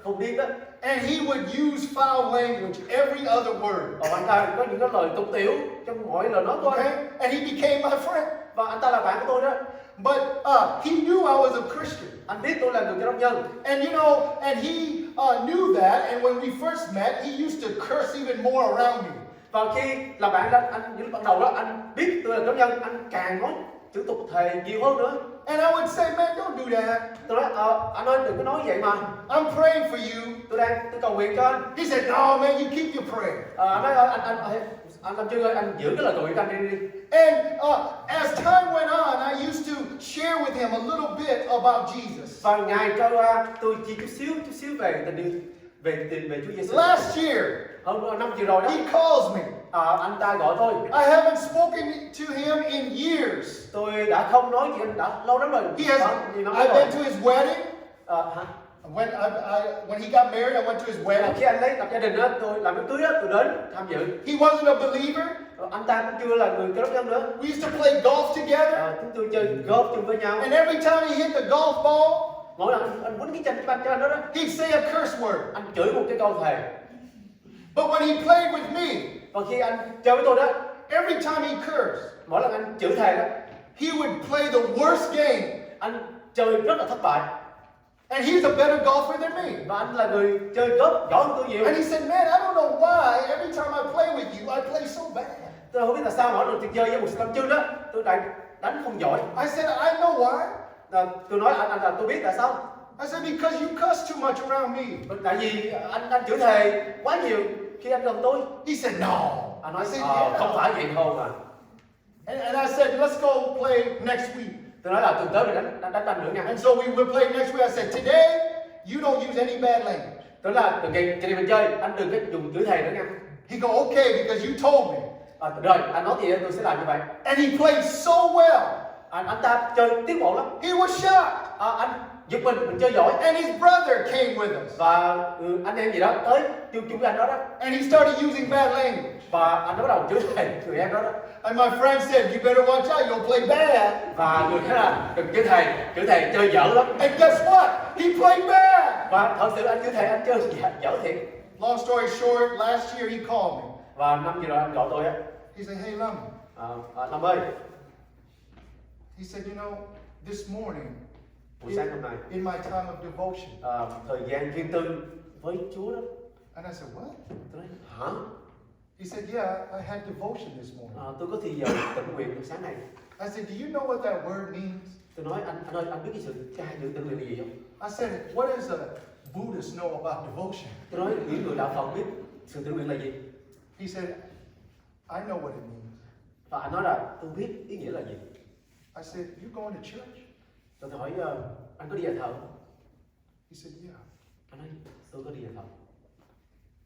khùng điên đó. And he would use foul language every other word. Anh ta có những cái lời tục tiểu trong mọi lời nói của anh. Okay? And he became my friend. Và anh ta là bạn của tôi đó. But he knew I was a Christian. Anh biết tôi là người Cơ Đốc nhân. And you know, and he knew that. And when we first met, he used to curse even more around me. Và khi là bạn đó, anh những ban đầu đó anh biết tôi là Cơ Đốc nhân, anh càng nói chữ tục thề nhiều hơn nữa. And I would say, man, don't do that. Tôi nói anh ơi đừng có nói vậy mà. I'm praying for you. Tôi cầu nguyện cho anh. He said, no, man, you keep your prayer. Anh nói anh Lâm Chương ơi, anh giữ cái lời cầu nguyện của anh đi. And as time went on, I used to share with him a little bit about Jesus. Và ngày trôi qua, tôi chỉ chút xíu về tình yêu về Chúa Giêsu. Last year, Hôm năm vừa rồi đó, he calls me. anh ta gọi tôi. I haven't spoken to him in years. Tôi đã không nói chuyện đã lâu lắm rồi. I've been to his wedding. Hả? When he got married, I went to his wedding. Khi anh lập gia đình đó, tôi làm đám cưới đó, tôi đến tham dự. He wasn't a believer. Anh ta cũng chưa là người Cơ Đốc nhân nữa. We used to play golf together. Chúng tôi chơi golf chung với nhau. And every time he hit the golf ball, Mỗi lần anh quýnh cái banh cho anh đó, he'd say a curse word. anh chửi một cái câu thề. But when he played with me, Và khi anh chơi với tôi đó, every time he cursed, mỗi lần anh chửi thề đó, he would play the worst game. anh chơi rất là thất bại. And he's a better golfer than me. Và anh là người chơi golf giỏi hơn tôi nhiều. And he said, man, I don't know why every time I play with you, I play so bad. Tôi không biết là sao mỗi lần tôi chơi với một Lâm Chương đó, tôi đánh không giỏi. I said, I know why. Tôi nói anh là tôi biết tại sao. I said, because you cuss too much around me. Tại vì anh chửi thề quá nhiều khi anh gần tôi. He said, no. Anh nói I said, yeah. không phải vậy không mà. And I said, let's go play next week. Tôi nói là tuần tới mình đánh nữa nha. And so we would play next week. I said, today, you don't use any bad language. Tôi nói là từ ngày mình chơi, anh đừng có dùng chửi thề nữa nha. He go, okay, because you told me. Rồi, anh nói thì tôi sẽ làm như vậy. And he played so well. Anh ta chơi tiến bộ lắm. He was shocked. Anh giúp mình chơi giỏi. And his brother came with us. Và anh em gì đó tới chung với anh đó đó. And he started using bad language. Và anh bắt đầu chửi thề người em đó đó. And my friend said, you better watch out, you'll play bad. Và người nói là đừng chửi thề chơi dở lắm. And guess what? He played bad. Và thật sự anh chửi thề anh chơi dở thiệt. Long story short, last year he called me. Và năm vừa rồi anh gọi tôi á. He said, hey Lâm. Lâm ơi. He said, you know, this morning buổi sáng hôm nay, in my time of devotion. thời gian riêng tư với Chúa đó. And I said, what? Tôi nói hả? He said, yeah, I had devotion this morning. Tôi có thì giờ tĩnh nguyện buổi sáng này. I said, do you know what that word means? Tôi nói anh ơi, anh biết cái hai chữ tĩnh nguyện là gì không? I said, what does a Buddhist know about devotion? Tôi nói những người đạo Phật biết sự tĩnh nguyện là gì? He said, I know what it means. Và anh nói là tôi biết ý nghĩa là gì. I said, you going to church? Tôi hỏi anh có đi nhà thờ không? He said, yeah. Anh nói tôi có đi nhà thờ.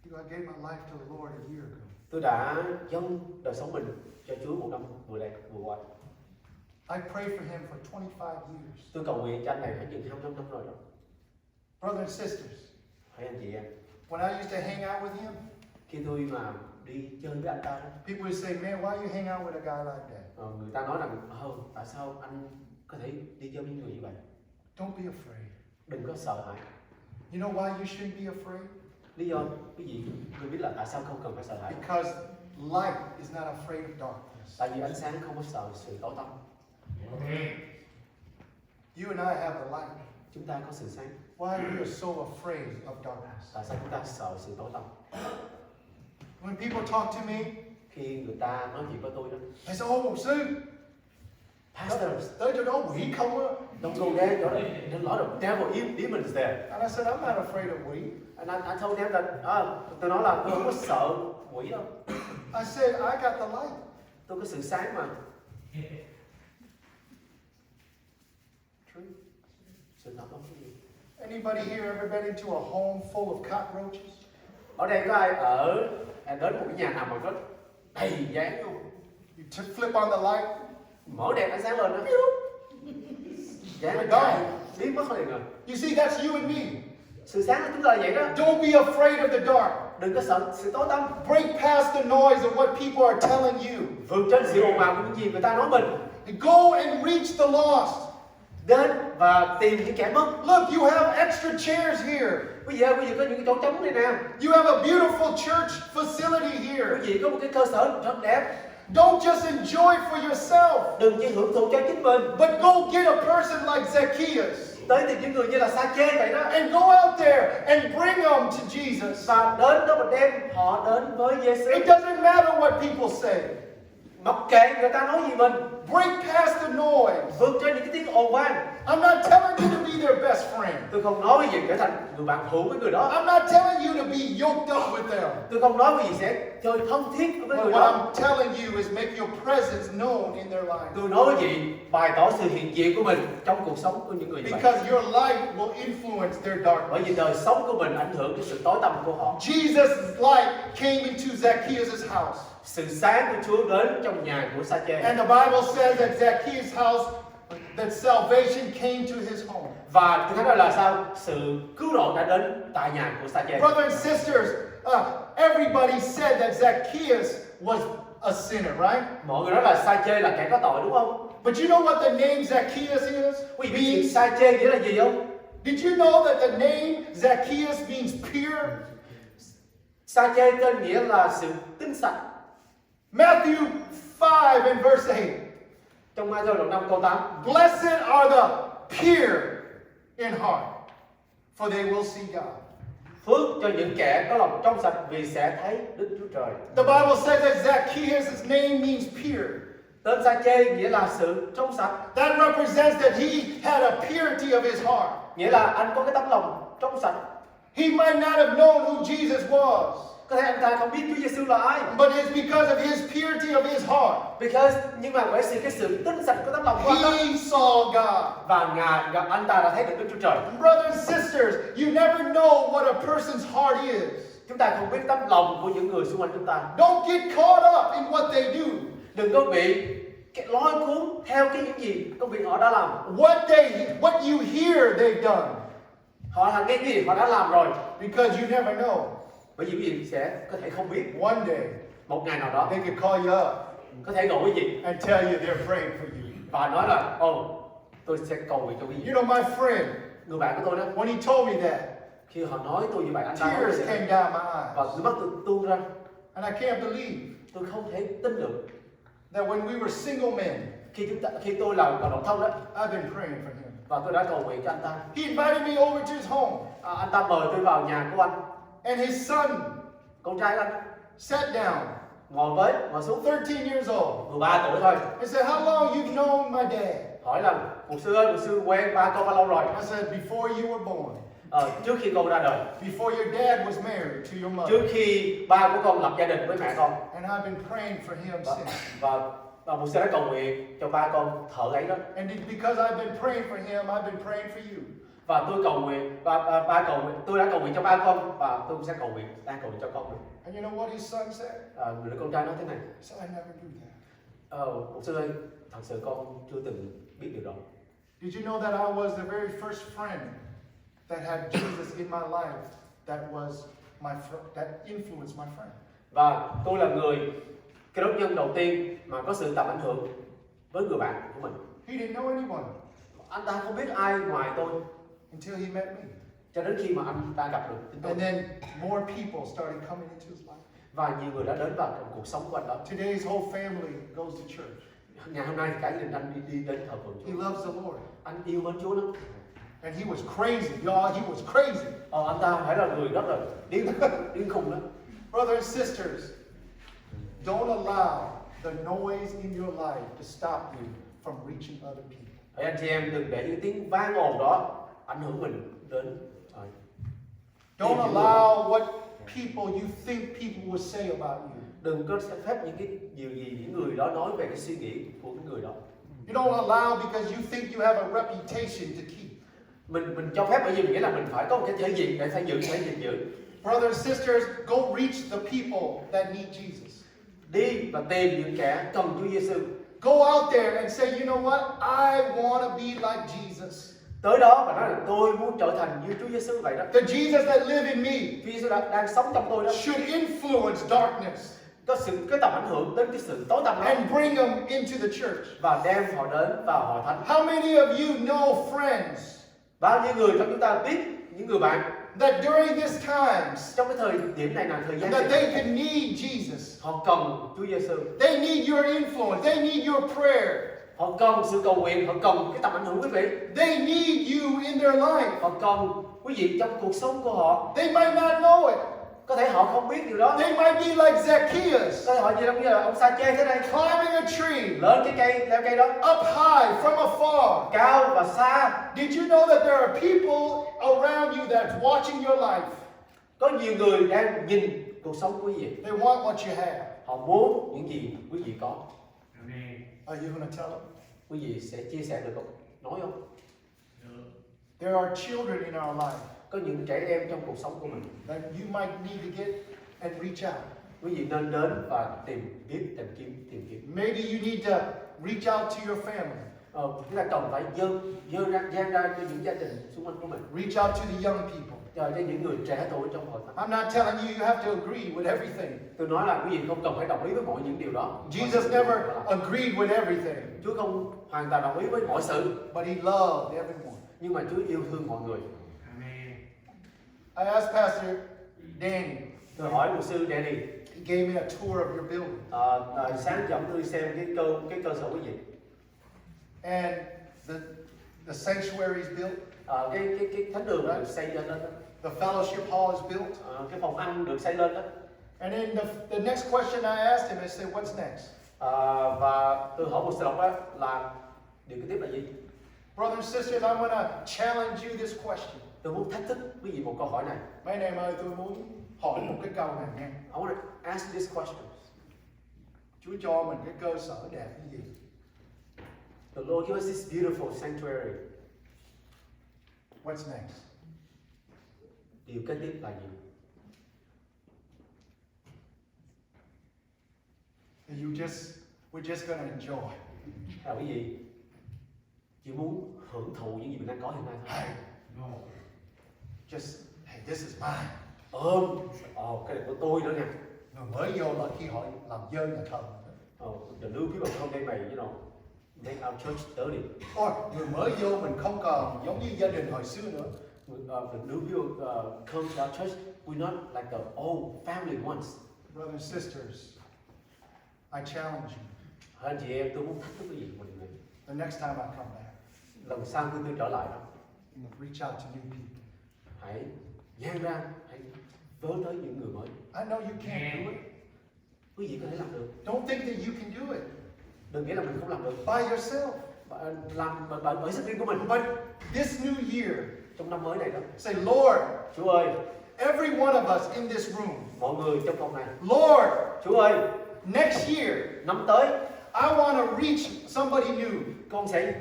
You know, I gave my life to the Lord a year ago. Tôi đã dâng đời sống mình cho Chúa một năm vừa qua. I prayed for him for 25 years. Tôi cầu nguyện cho anh này khoảng chừng 25 năm rồi đó. Brothers and sisters, Hãy anh chị em. when I used to hang out with him, Khi tôi mà đi chơi với anh ta đó, people would say, man, why you hang out with a guy like that? người ta nói rằng tại sao anh có thể đi chơi với những người như vậy? Don't be afraid. Đừng có sợ hãi. You know why you shouldn't be afraid? Lý do cái gì? Tôi biết là tại sao không cần phải sợ hãi. Because light is not afraid of darkness. Tại vì ánh sáng không có sợ sự tối tăm. You and I have the light. Chúng ta có sự sáng. Why we are so afraid of darkness? Tại sao chúng ta sợ sự tối tăm? When people talk to me, Khi người ta nói chuyện với tôi đó, they say, oh, sư, pastors, tới chỗ đó quỷ không á? don't go there. There's a lot of devil demons there. And I said, I'm not afraid of quỷ. And I told them that, tôi nói là tôi không có sợ quỷ đâu. I said, I got the light. Tôi có sự sáng mà. True. Sự thật không có gì. Anybody here ever been into a home full of cockroaches? Ở đây có ai đến một cái nhà nào mà có đầy gián không? You flip on the light, Mở đèn ánh sáng lên đó. Gián nó Đó. chạy, biến mất liền rồi. you see, that's you and me. Sự sáng của chúng ta là vậy đó. Don't be afraid of the dark. Đừng có sợ sự tối tăm. Break past the noise of what people are telling you. Vượt trên sự ồn ào của những gì người ta nói mình. Go and reach the lost. Đến và tìm những kẻ mất. Look, you have extra chairs here. Bây giờ có những cái chỗ trống này nè. You have a beautiful church facility here. Quý vị có một cái cơ sở rất đẹp. Don't just enjoy for yourself, Đừng chỉ hưởng thụ cho chính mình. but go get a person like Zacchaeus Tới tìm những người như là Xa-chê vậy đó. and go out there and bring them to Jesus. Và đến đó mà đem họ đến với Giêsu. It doesn't matter what people say. Mặc kệ người ta nói gì mình. Break past the noise. Vượt trên những cái tiếng ồn vang. I'm not telling you to be their best friend. Tôi không nói quý vị trở thành người bạn hữu với người đó. I'm not telling you to be yoked up with them. Tôi không nói quý vị sẽ chơi thân thiết với But người what đó. I'm telling you is make your presence known in their lives. Tôi nói quý vị bày tỏ sự hiện diện của mình trong cuộc sống của những người như vậy. Because your light will influence their darkness. Bởi vì đời sống của mình ảnh hưởng đến sự tối tăm của họ. Jesus' light came into Zacchaeus' house. Sự sáng của Chúa đến trong nhà của Xa-chê. And the Bible says that Zacchaeus' house, that salvation came to his home. Và tôi thấy là sao? Sự cứu độ đã đến tại nhà của Xa-chê. Brothers and sisters, everybody said that Zacchaeus was a sinner, right? Mọi người nói là Xa-chê là kẻ có tội đúng không? But you know what the name Zacchaeus is? Quý vị biết Xa-chê nghĩa là gì không? Did you know that the name Zacchaeus means pure? Xa-chê tên nghĩa là sự tinh sạch. Matthew 5 and verse 8. Trong Mai-thơ đoạn 5 câu 8. Blessed are the pure in heart, for they will see God. Phước cho những kẻ có lòng trong sạch vì sẽ thấy Đức Chúa Trời. The Bible says that Zacchaeus' name means pure. Tên Xa-chê nghĩa là sự trong sạch. That represents that he had a purity of his heart. Nghĩa là anh có cái tấm lòng trong sạch. He might not have known who Jesus was, Có thể anh ta không biết Chúa Giêsu là ai. but it's because of his purity of his heart. Nhưng mà bởi cái sự tinh sạch của tấm lòng của anh đó. He saw God. Và anh ta đã thấy được Đức Chúa Trời. Brothers and sisters, you never know what a person's heart is. Chúng ta không biết tấm lòng của những người xung quanh chúng ta. Don't get caught up in what they do. Đừng có bị lôi cuốn theo những gì công việc họ đã làm. What you hear they've done. Họ nghe cái gì họ đã làm rồi. Because you never know. Bởi vì quý vị sẽ có thể không biết. One day, Một ngày nào đó they could call you up có thể gọi quý vị and tell you they're praying for you. và nói là tôi sẽ cầu nguyện cho quý vị. You know my friend, Người bạn của tôi đó, when he told me that, khi họ nói tôi như vậy, anh ta nói tears như vậy, came down my và eyes. nước mắt tôi tuôn ra. And I can't believe Tôi không thể tin được that when we were single men, khi tôi làm cầu độc thân đó, I've been praying for him. và tôi đã cầu nguyện cho anh ta. He invited me over to his home, Anh ta mời tôi vào nhà của anh. and his son Con trai của anh sat down, ngồi xuống, 13 years old, 13 tuổi thôi. and said, "How long you've known my dad?" Hỏi là mục sư ơi, mục sư quen ba con bao lâu rồi? I said, "Before you were born, Trước khi con ra đời, before your dad was married to your mother." trước khi ba của con lập gia đình với mẹ con. And I've been praying for him since. Và mục sư đã cầu nguyện cho ba con thợ ấy đó. And because I've been praying for him, I've been praying for you. Và tôi cầu nguyện, tôi đã cầu nguyện cho ba con, và tôi cũng sẽ đang cầu nguyện cho con nữa. And you know what his son said? Người đứa con trai nói thế này: He said, "I never knew that." mục sư ơi, thật sự con chưa từng biết điều đó. Did you know that I was the very first friend that had Jesus in my life that influenced my friend? Và tôi là người cái đốc nhân đầu tiên mà có sự tầm ảnh hưởng với người bạn của mình. He didn't know anyone Anh ta không biết ai ngoài tôi until he met me. cho đến khi mà anh ta gặp được chính tôi. And then more people started coming into his life. Và nhiều người đã đến vào trong cuộc sống của anh đó. Today's whole family goes to church. Ngày hôm nay cả gia đình anh đi đến thờ phượng He Chúa. loves the Lord. Anh yêu mến Chúa lắm. And he was crazy, y'all. He was crazy. Anh ta phải là người rất là điên khùng đó. Brothers and sisters, don't allow the noise in your life to stop you from reaching other people. Hãy anh chị em đừng để những tiếng vang ồn đó ảnh hưởng mình đến. Don't allow what people you think people will say about you. Đừng có phép những cái điều gì những người đó nói về cái suy nghĩ của cái người đó. You don't allow because you think you have a reputation to keep. Mình cho phép bởi vì mình nghĩ là mình phải có một cái thể diện để phải gìn giữ. Brothers and sisters, go reach the people that need Jesus. Đi và tìm những kẻ cần Chúa Giêsu. Go out there and say, you know what? I want to be like Jesus. Tới đó và nói là tôi muốn trở thành như Chúa Giêsu vậy đó. The Jesus that live in me Chúa Giêsu đang sống trong tôi đó. should influence darkness Có cái tầm ảnh hưởng đến cái sự tối tăm đó. and bring them into the church. Và đem họ đến vào hội thánh. How many of you know friends Bao nhiêu người trong chúng ta biết những người bạn that during these times trong cái thời điểm này là thời gian that này, they can need Jesus? họ cần Chúa Giêsu. They need your influence. They need your prayer. Họ cần sự cầu nguyện, họ cần cái tầm ảnh hưởng quý vị. They need you in their life. Họ cần quý vị trong cuộc sống của họ. They might not know it. Có thể họ không biết điều đó. They might be like Zacchaeus, Có thể họ giống như là ông Xa-chê thế này, climbing a tree lên cái cây, leo cây đó, up high from afar. cao và xa. Did you know that there are people around you that's watching your life? Có nhiều người đang nhìn cuộc sống của quý vị. They want what you have. Họ muốn những gì quý vị có. Are you going to tell them? Quý vị sẽ chia sẻ được không? Nói không? There are children in our life Có những trẻ em trong cuộc sống của mình. that you might need to get and reach out. Quý vị nên đến và tìm kiếm. Maybe you need to reach out to your family. Chúng ta cần phải dang ra cho những gia đình xung quanh của mình, Reach out to the young people. cho những người trẻ tuổi trong hội thánh. I'm not telling you you have to agree with everything. Tôi nói là quý vị không cần phải đồng ý với mọi những điều đó. Jesus never agreed with everything, Chúa không hoàn toàn đồng ý với mọi sự, but he loved everyone. nhưng mà Chúa yêu thương mọi người. I asked Pastor Danny. Tôi hỏi mục sư Danny, He gave me a tour of your building. sáng dẫn tôi xem cái cơ sở quý vị. And the sanctuary is built. Cái thánh đường được xây lên đó. The fellowship hall is built. Cái phòng ăn được xây lên đó. And then the next question I asked him, I said, what's next? Và tôi hỏi một sư đọc đó là điều kế tiếp là gì? Brothers and sisters, I want to challenge you this question. Tôi muốn thách thức quý vị một câu hỏi này. Mấy anh em ơi, tôi muốn hỏi một cái câu này nha. I want to ask this question. Chúa cho mình cái cơ sở đẹp như gì? The Lord give us this beautiful sanctuary. What's next? Điều kế tiếp là gì? We're just gonna enjoy. Là quý vị chỉ muốn hưởng thụ những gì mình đang có hiện nay thôi. Hey, no. Just, hey, this is mine. Cái này của tôi nữa nha. Người mới vô là khi họ làm dơ nhà thờ. The new people come they may, make our church dirty. Người mới vô mình không còn giống như gia đình hồi xưa nữa. The new people come to our church. We're not like the old family once. Brothers and sisters, I challenge you. Anh chị em, tôi muốn thách thức quý vị một điều này. The next time I come back, Lần sau khi tôi trở lại đó, reach out to new people. hãy dang ra, hãy vớ tới những người mới. I know you can't do it. Quý vị có thể làm được. Don't think that you can do it Đừng nghĩ là mình không làm được. by yourself. Làm bởi sức riêng của mình. But this new year, Trong năm mới này đó, say, Lord, Chúa ơi, every one of us in this room, mọi người trong phòng này, Lord, Chúa ơi, next year, năm tới, I want to reach somebody new. con sẽ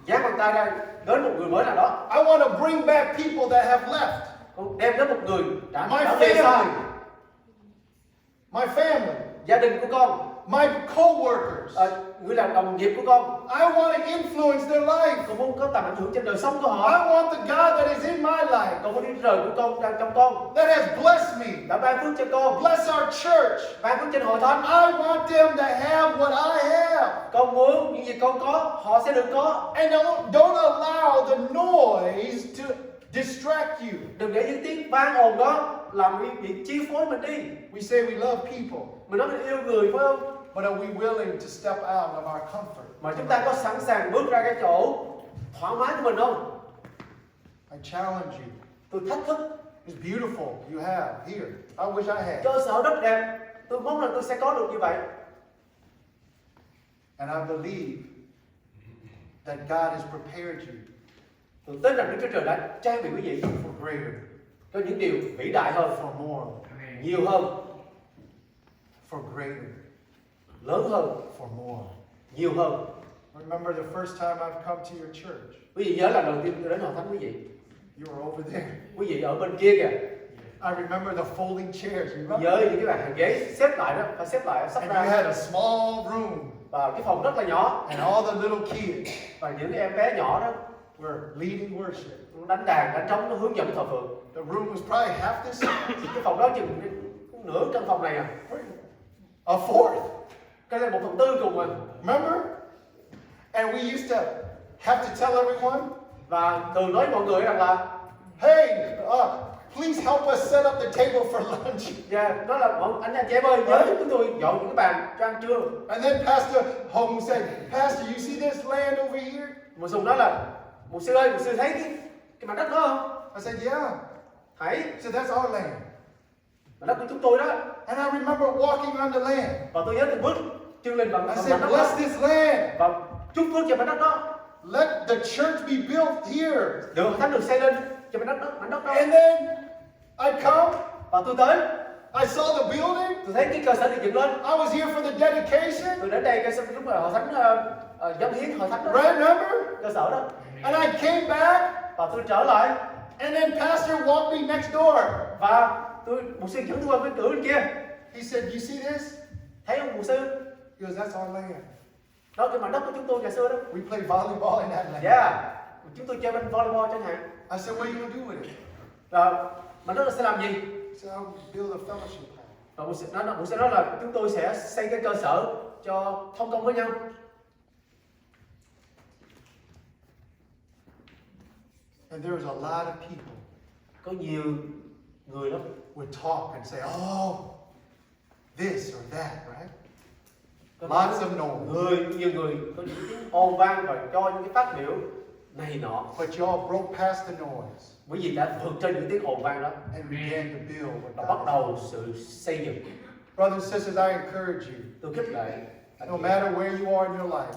giang bàn tay ra đến một người mới nào đó. I want to bring back people that have left. Con đem đến một người đã My về xa. family, my family, Gia đình của con, my co-workers. người làm đồng nghiệp của con. I want to influence their life. Con muốn có tầm ảnh hưởng trên đời sống của I họ. want the God that is in my life, Con muốn Đức Trời của con đang trong con that has blessed me, đã ban phước cho con, bless our church. ban phước trên hội thánh. I want them to have what I have. Con muốn những gì con có, họ sẽ được có. And don't allow the noise to distract you. Đừng để những tiếng vang ồn đó làm bị chi phối mình đi. We say we love people, Mình nói mình yêu người phải không? but are we willing to step out of our comfort? Mà chúng ta có sẵn sàng bước ra cái chỗ thoải mái của mình không? I challenge you. Tôi thách thức. It's beautiful you have here. I wish I had. Cơ sở rất đẹp. Tôi mong là tôi sẽ có được như vậy. And I believe that God has prepared you Tôi tin rằng Đức Chúa Trời đã trang bị quý vị for greater, có những điều vĩ đại hơn, for more, nhiều hơn, for greater, lớn hơn, for more. nhiều hơn. Remember the first time I've come to your church. Quý vị nhớ là đầu tiên tôi đến hội thánh quý vị. You were over there. Quý vị ở bên kia kìa. I remember the folding chairs. You remember? Với những cái bàn hàng ghế xếp lại đó, phải xếp lại, sắp And you ra. had a small room, Và cái phòng rất là nhỏ. and all the little kids Và những cái em bé nhỏ đó were leading worship. đánh đàn, đánh trống, nó hướng dẫn thờ phượng. The room was probably half this size, Cái phòng đó chừng nửa căn phòng này à. a fourth. Cái là 1/4 cùng mà. Remember? And we used to have to tell everyone, Và thường nói mọi người rằng là hey, please help us set up the table for lunch. đó là anh chị em ơi, nhớ giúp chúng tôi dọn những cái bàn cho ăn trưa. And then Pastor Hong said, Pastor, you see this land over here? Một Sùng nói là một sư ơi, một sư thấy cái mặt đất đó không? I said, yeah. Thấy, He said, that's our land. mặt đất của chúng tôi đó. And I remember walking on the land. Và tôi nhớ từng bước chương lên bằng I mặt said, đất bless đó. this land. Và chúc phước cho mặt đất đó. Let the church be built here. Đường thánh được xây lên cho mặt đất đó. And then I come, Và tôi tới, I saw the building. tôi thấy cái cơ sở được dựng lên. I was here for the dedication. Tôi đến đây cái lúc mà hội thánh dâng hiến hội thánh đó. Remember? Cơ sở đó. And I came back, Và tôi trở lại and then Pastor walked me next door. và một sư dẫn tôi qua cái cửa bên kia. He said, you see this? Thấy không một sư? He goes, that's our land. Đó cái mảnh đất của chúng tôi ngày xưa đó. We play volleyball in that land. Yeah. Chúng tôi chơi bên volleyball chẳng hạn. I said, what are you going to do with it? Rồi mảnh đất nó sẽ làm gì? He said, I'll build a fellowship hall. Và một sư nói là chúng tôi sẽ xây cái cơ sở cho thông công với nhau. And there was a lot of people Có nhiều người lắm would talk and say, oh, this or that, right? có Lots of noise. nhiều người có những tiếng ồn vang và cho những cái phát biểu này nọ. But y'all broke past the noise Quý vị đã vượt trên những tiếng ồn vang đó and began to build và what bắt God đầu sự xây dựng. Brothers and sisters, I encourage you, Tôi khích lệ no matter where you are in your life,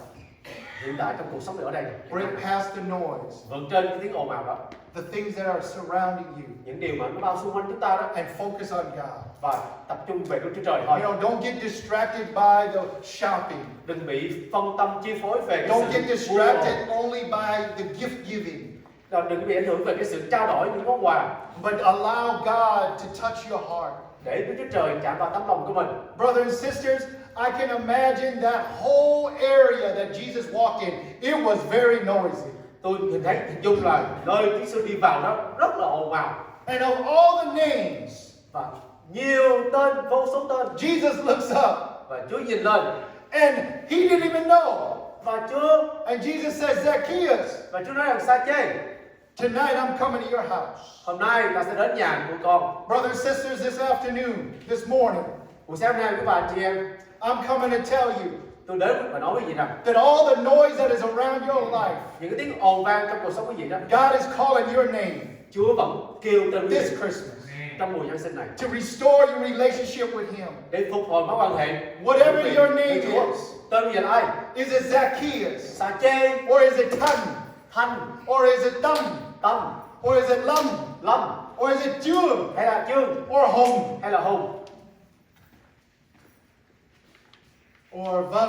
hiện tại trong cuộc sống ở đây, break past the noise, vượt trên cái tiếng ồn ào đó, the things that are surrounding you, những điều mà nó bao xung quanh chúng ta đó, and focus on God. và tập trung về Đức Chúa Trời thôi. You know, don't get distracted by the shopping. Đừng bị phân tâm chi phối về cái Don't get sự mua distracted only by the gift giving, đừng bị ảnh hưởng về cái sự trao đổi những món quà, but allow God to touch your heart. để Đức Chúa Trời chạm vào tấm lòng của mình. Brothers and sisters, I can imagine that whole area that Jesus walked in. It was very noisy. Tôi nhìn thấy hình dung là nơi Chúa Giêsu đi vào đó rất là ồn ào And of all the names, và nhiều tên, vô số tên. Jesus looks up Và Chúa nhìn lên and he didn't even know. và Chúa And Jesus says, Zacchaeus, nói rằng Xa-chê, tonight I'm coming to your house. hôm nay ta sẽ đến nhà của con. Brothers and sisters, this afternoon, this morning, Buổi sáng nay các bạn chị em, I'm coming to tell you, Tôi đến và nói với quý vị rằng that all the noise that is around your life, những cái tiếng ồn vang trong cuộc sống quý vị đó, God is calling your name Chúa vẫn kêu tên quý this vị Christmas trong mùa Giáng sinh này to restore your relationship with Him. để phục hồi mối quan hệ. Whatever quý vị your với name Chúa. is. Tên quý vị là ai? Is it Zacchaeus? Xa-chê, Or is it Tan? Thanh, Or is it Tâm? Tâm, Or is it Lâm? Lâm, Or is it Chương? hay là Chương, Or Hồng? hay là Hùng, Or Vân?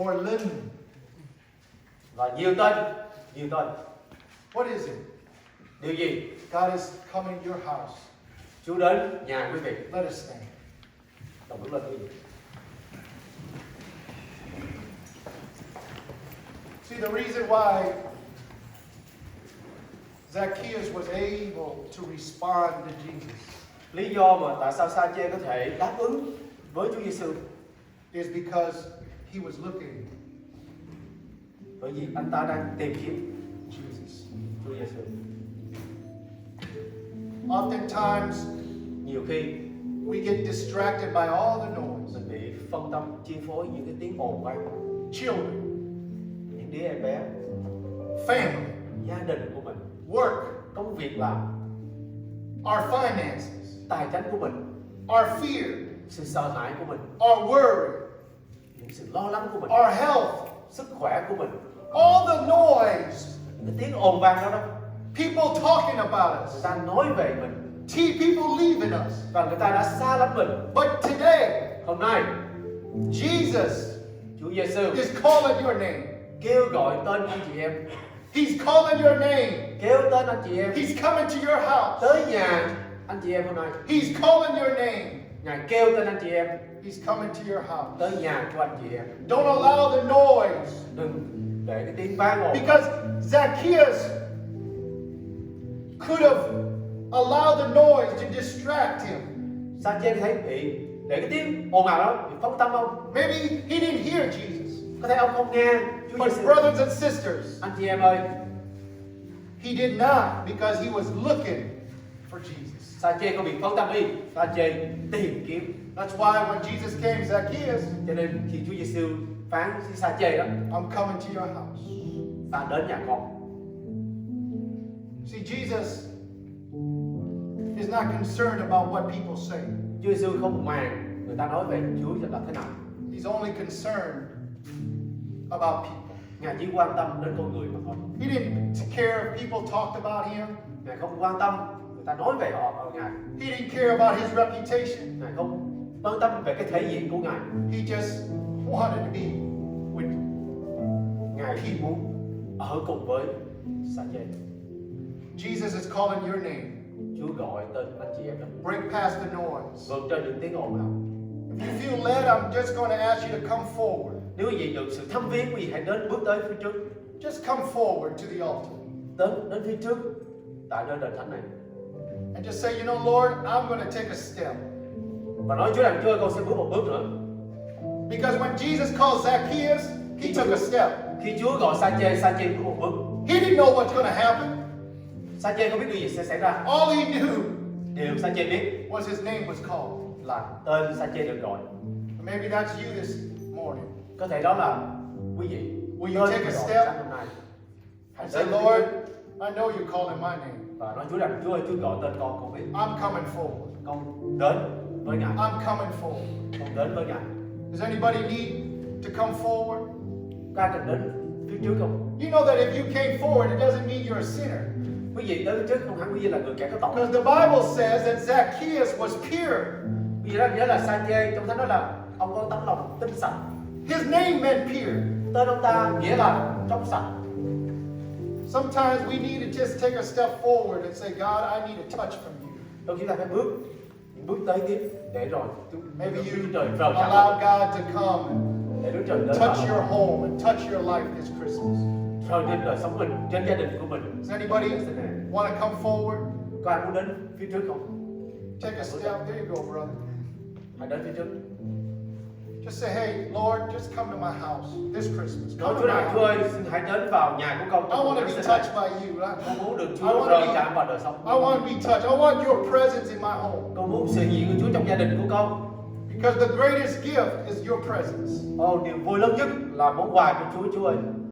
Or Linh? và nhiều tên, nhiều tên. What is it? Điều gì? God is coming to your house. Chúa đến nhà quý vị. Let us stand. Đồng bước lên quý vị. See, the reason why Zacchaeus was able to respond to Jesus Lý do mà tại sao Xa-chê có thể đáp ứng với Chúa Giêsu is because he was looking bởi vì anh ta đang tìm kiếm Jesus. Chúa Giêsu. Oftentimes, Nhiều khi we get distracted by all the noise. mình bị phân tâm chi phối những cái tiếng ồn vang, Children, những đứa em bé, family, gia đình của mình, work, công việc làm, our finances, tài chính của mình, our fear, sự sợ hãi của mình, our worry, những sự lo lắng của mình, our health, sức khỏe của mình, all the noise, những cái tiếng ồn vang đó đó, people talking about người us, ta nói về mình people leaving us. và người ta đã xa lánh mình. But today, Hôm nay Jesus Chúa Giêsu is calling your name. kêu gọi tên anh chị em, He's calling your name. kêu tên anh chị em He's coming to your house. tới nhà anh chị em hôm nay. He's calling your name. Ngài kêu tên anh chị em He's coming to your house. tới nhà của anh chị em. Don't allow the noise. Đừng để cái tiếng vang ồn. Because Zacchaeus could have allowed the noise to distract him. Sa-chê thấy bị để cái tiếng ồn ào đó bị phân tâm không? Maybe he didn't hear Jesus. Có thể ông không nghe Chúa But Giêsu. brothers and sisters, Anh chị em ơi, he did not because he was looking for Jesus. Sa-chê không bị phân tâm đi. Sa-chê tìm kiếm. That's why when Jesus came, Zacchaeus, Cho nên khi Chúa Giêsu phán với Sa-chê đó, I'm coming to your house. ta đến nhà con. See, Jesus is not concerned about what people say. Chúa Giêsu không màng người ta nói về Chúa là thế nào. He's only concerned about people. Ngài chỉ quan tâm đến con người mà thôi. He didn't care if people talked about him. Ngài không quan tâm người ta nói về họ ở Ngài. He didn't care about his reputation. Ngài không quan tâm về cái thể diện của Ngài. He just wanted to be with Ngài chỉ muốn ở cùng với Sa-chê. Jesus is calling your name. Chúa gọi tên anh chị em đó. Break past the noise. Vượt trên những tiếng ồn ào. If you feel led, I'm just going to ask you to come forward. Nếu quý vị được sự thăm viếng, quý vị hãy đến bước tới phía trước. Just come forward to the altar. Đến phía trước tại nơi đền thánh này. And just say, you know, Lord, I'm going to take a step. Và nói Chúa rằng Chúa ơi, con sẽ bước một bước nữa. Because when Jesus called Zacchaeus, he took a step. Khi Chúa gọi Sa-chê bước một bước. He didn't know what's going to happen. Sa-chê không biết điều gì sẽ xảy ra. All he knew Điều Sa-chê biết was his name was called. là tên Sa-chê được gọi. Maybe that's you this morning. Có thể đó là quý vị. Will you Tên take a được gọi step? sáng hôm nay. Hãy And say, đến phía Lord, trước I know you're calling my name. và nói Chúa rằng Chúa ơi, Chúa gọi tên con biết. I'm coming forward. Con đến với Ngài. I'm coming forward. Con đến với Ngài. Does anybody need to come forward? Có ai cần đến phía trước không? You know that if you came forward, it doesn't mean you're a sinner. Quý vị tới phía trước không hẳn quý vị là người kẻ có tội. Because the Bible says that Zacchaeus was pure. Quý vị đã nhớ là Sa-chê trong Thánh nói là ông có tấm lòng tinh sạch. His name meant pure. Tên ông ta nghĩa là trong sạch. Sometimes we need to just take a step forward and say, God, I need a touch from you. Đôi khi ta phải bước tới tiếp để rồi Maybe Đức you Trời rời allow God to come and để Đức Trời đến touch vào. your home and touch your life this Christmas. Rồi trên đời sống mình, trên gia đình của mình. Does anybody want to come forward? Có ai muốn đến phía trước không? Take a step. There you go, brother. Hãy đến phía trước. Just say, hey, Lord, just come to my house this Christmas. Nói Come Chúa to my rằng Chúa house. ơi, xin hãy đến vào nhà của con. I want to be Con touched by you. muốn được I Chúa want rời to be- chạm vào đời sống. I want to be touched. I want your presence in my home. Con muốn sự hiện của Chúa trong gia đình của con. Because the greatest gift is your presence. Điều vui lớn nhất là món quà của Chúa ơi.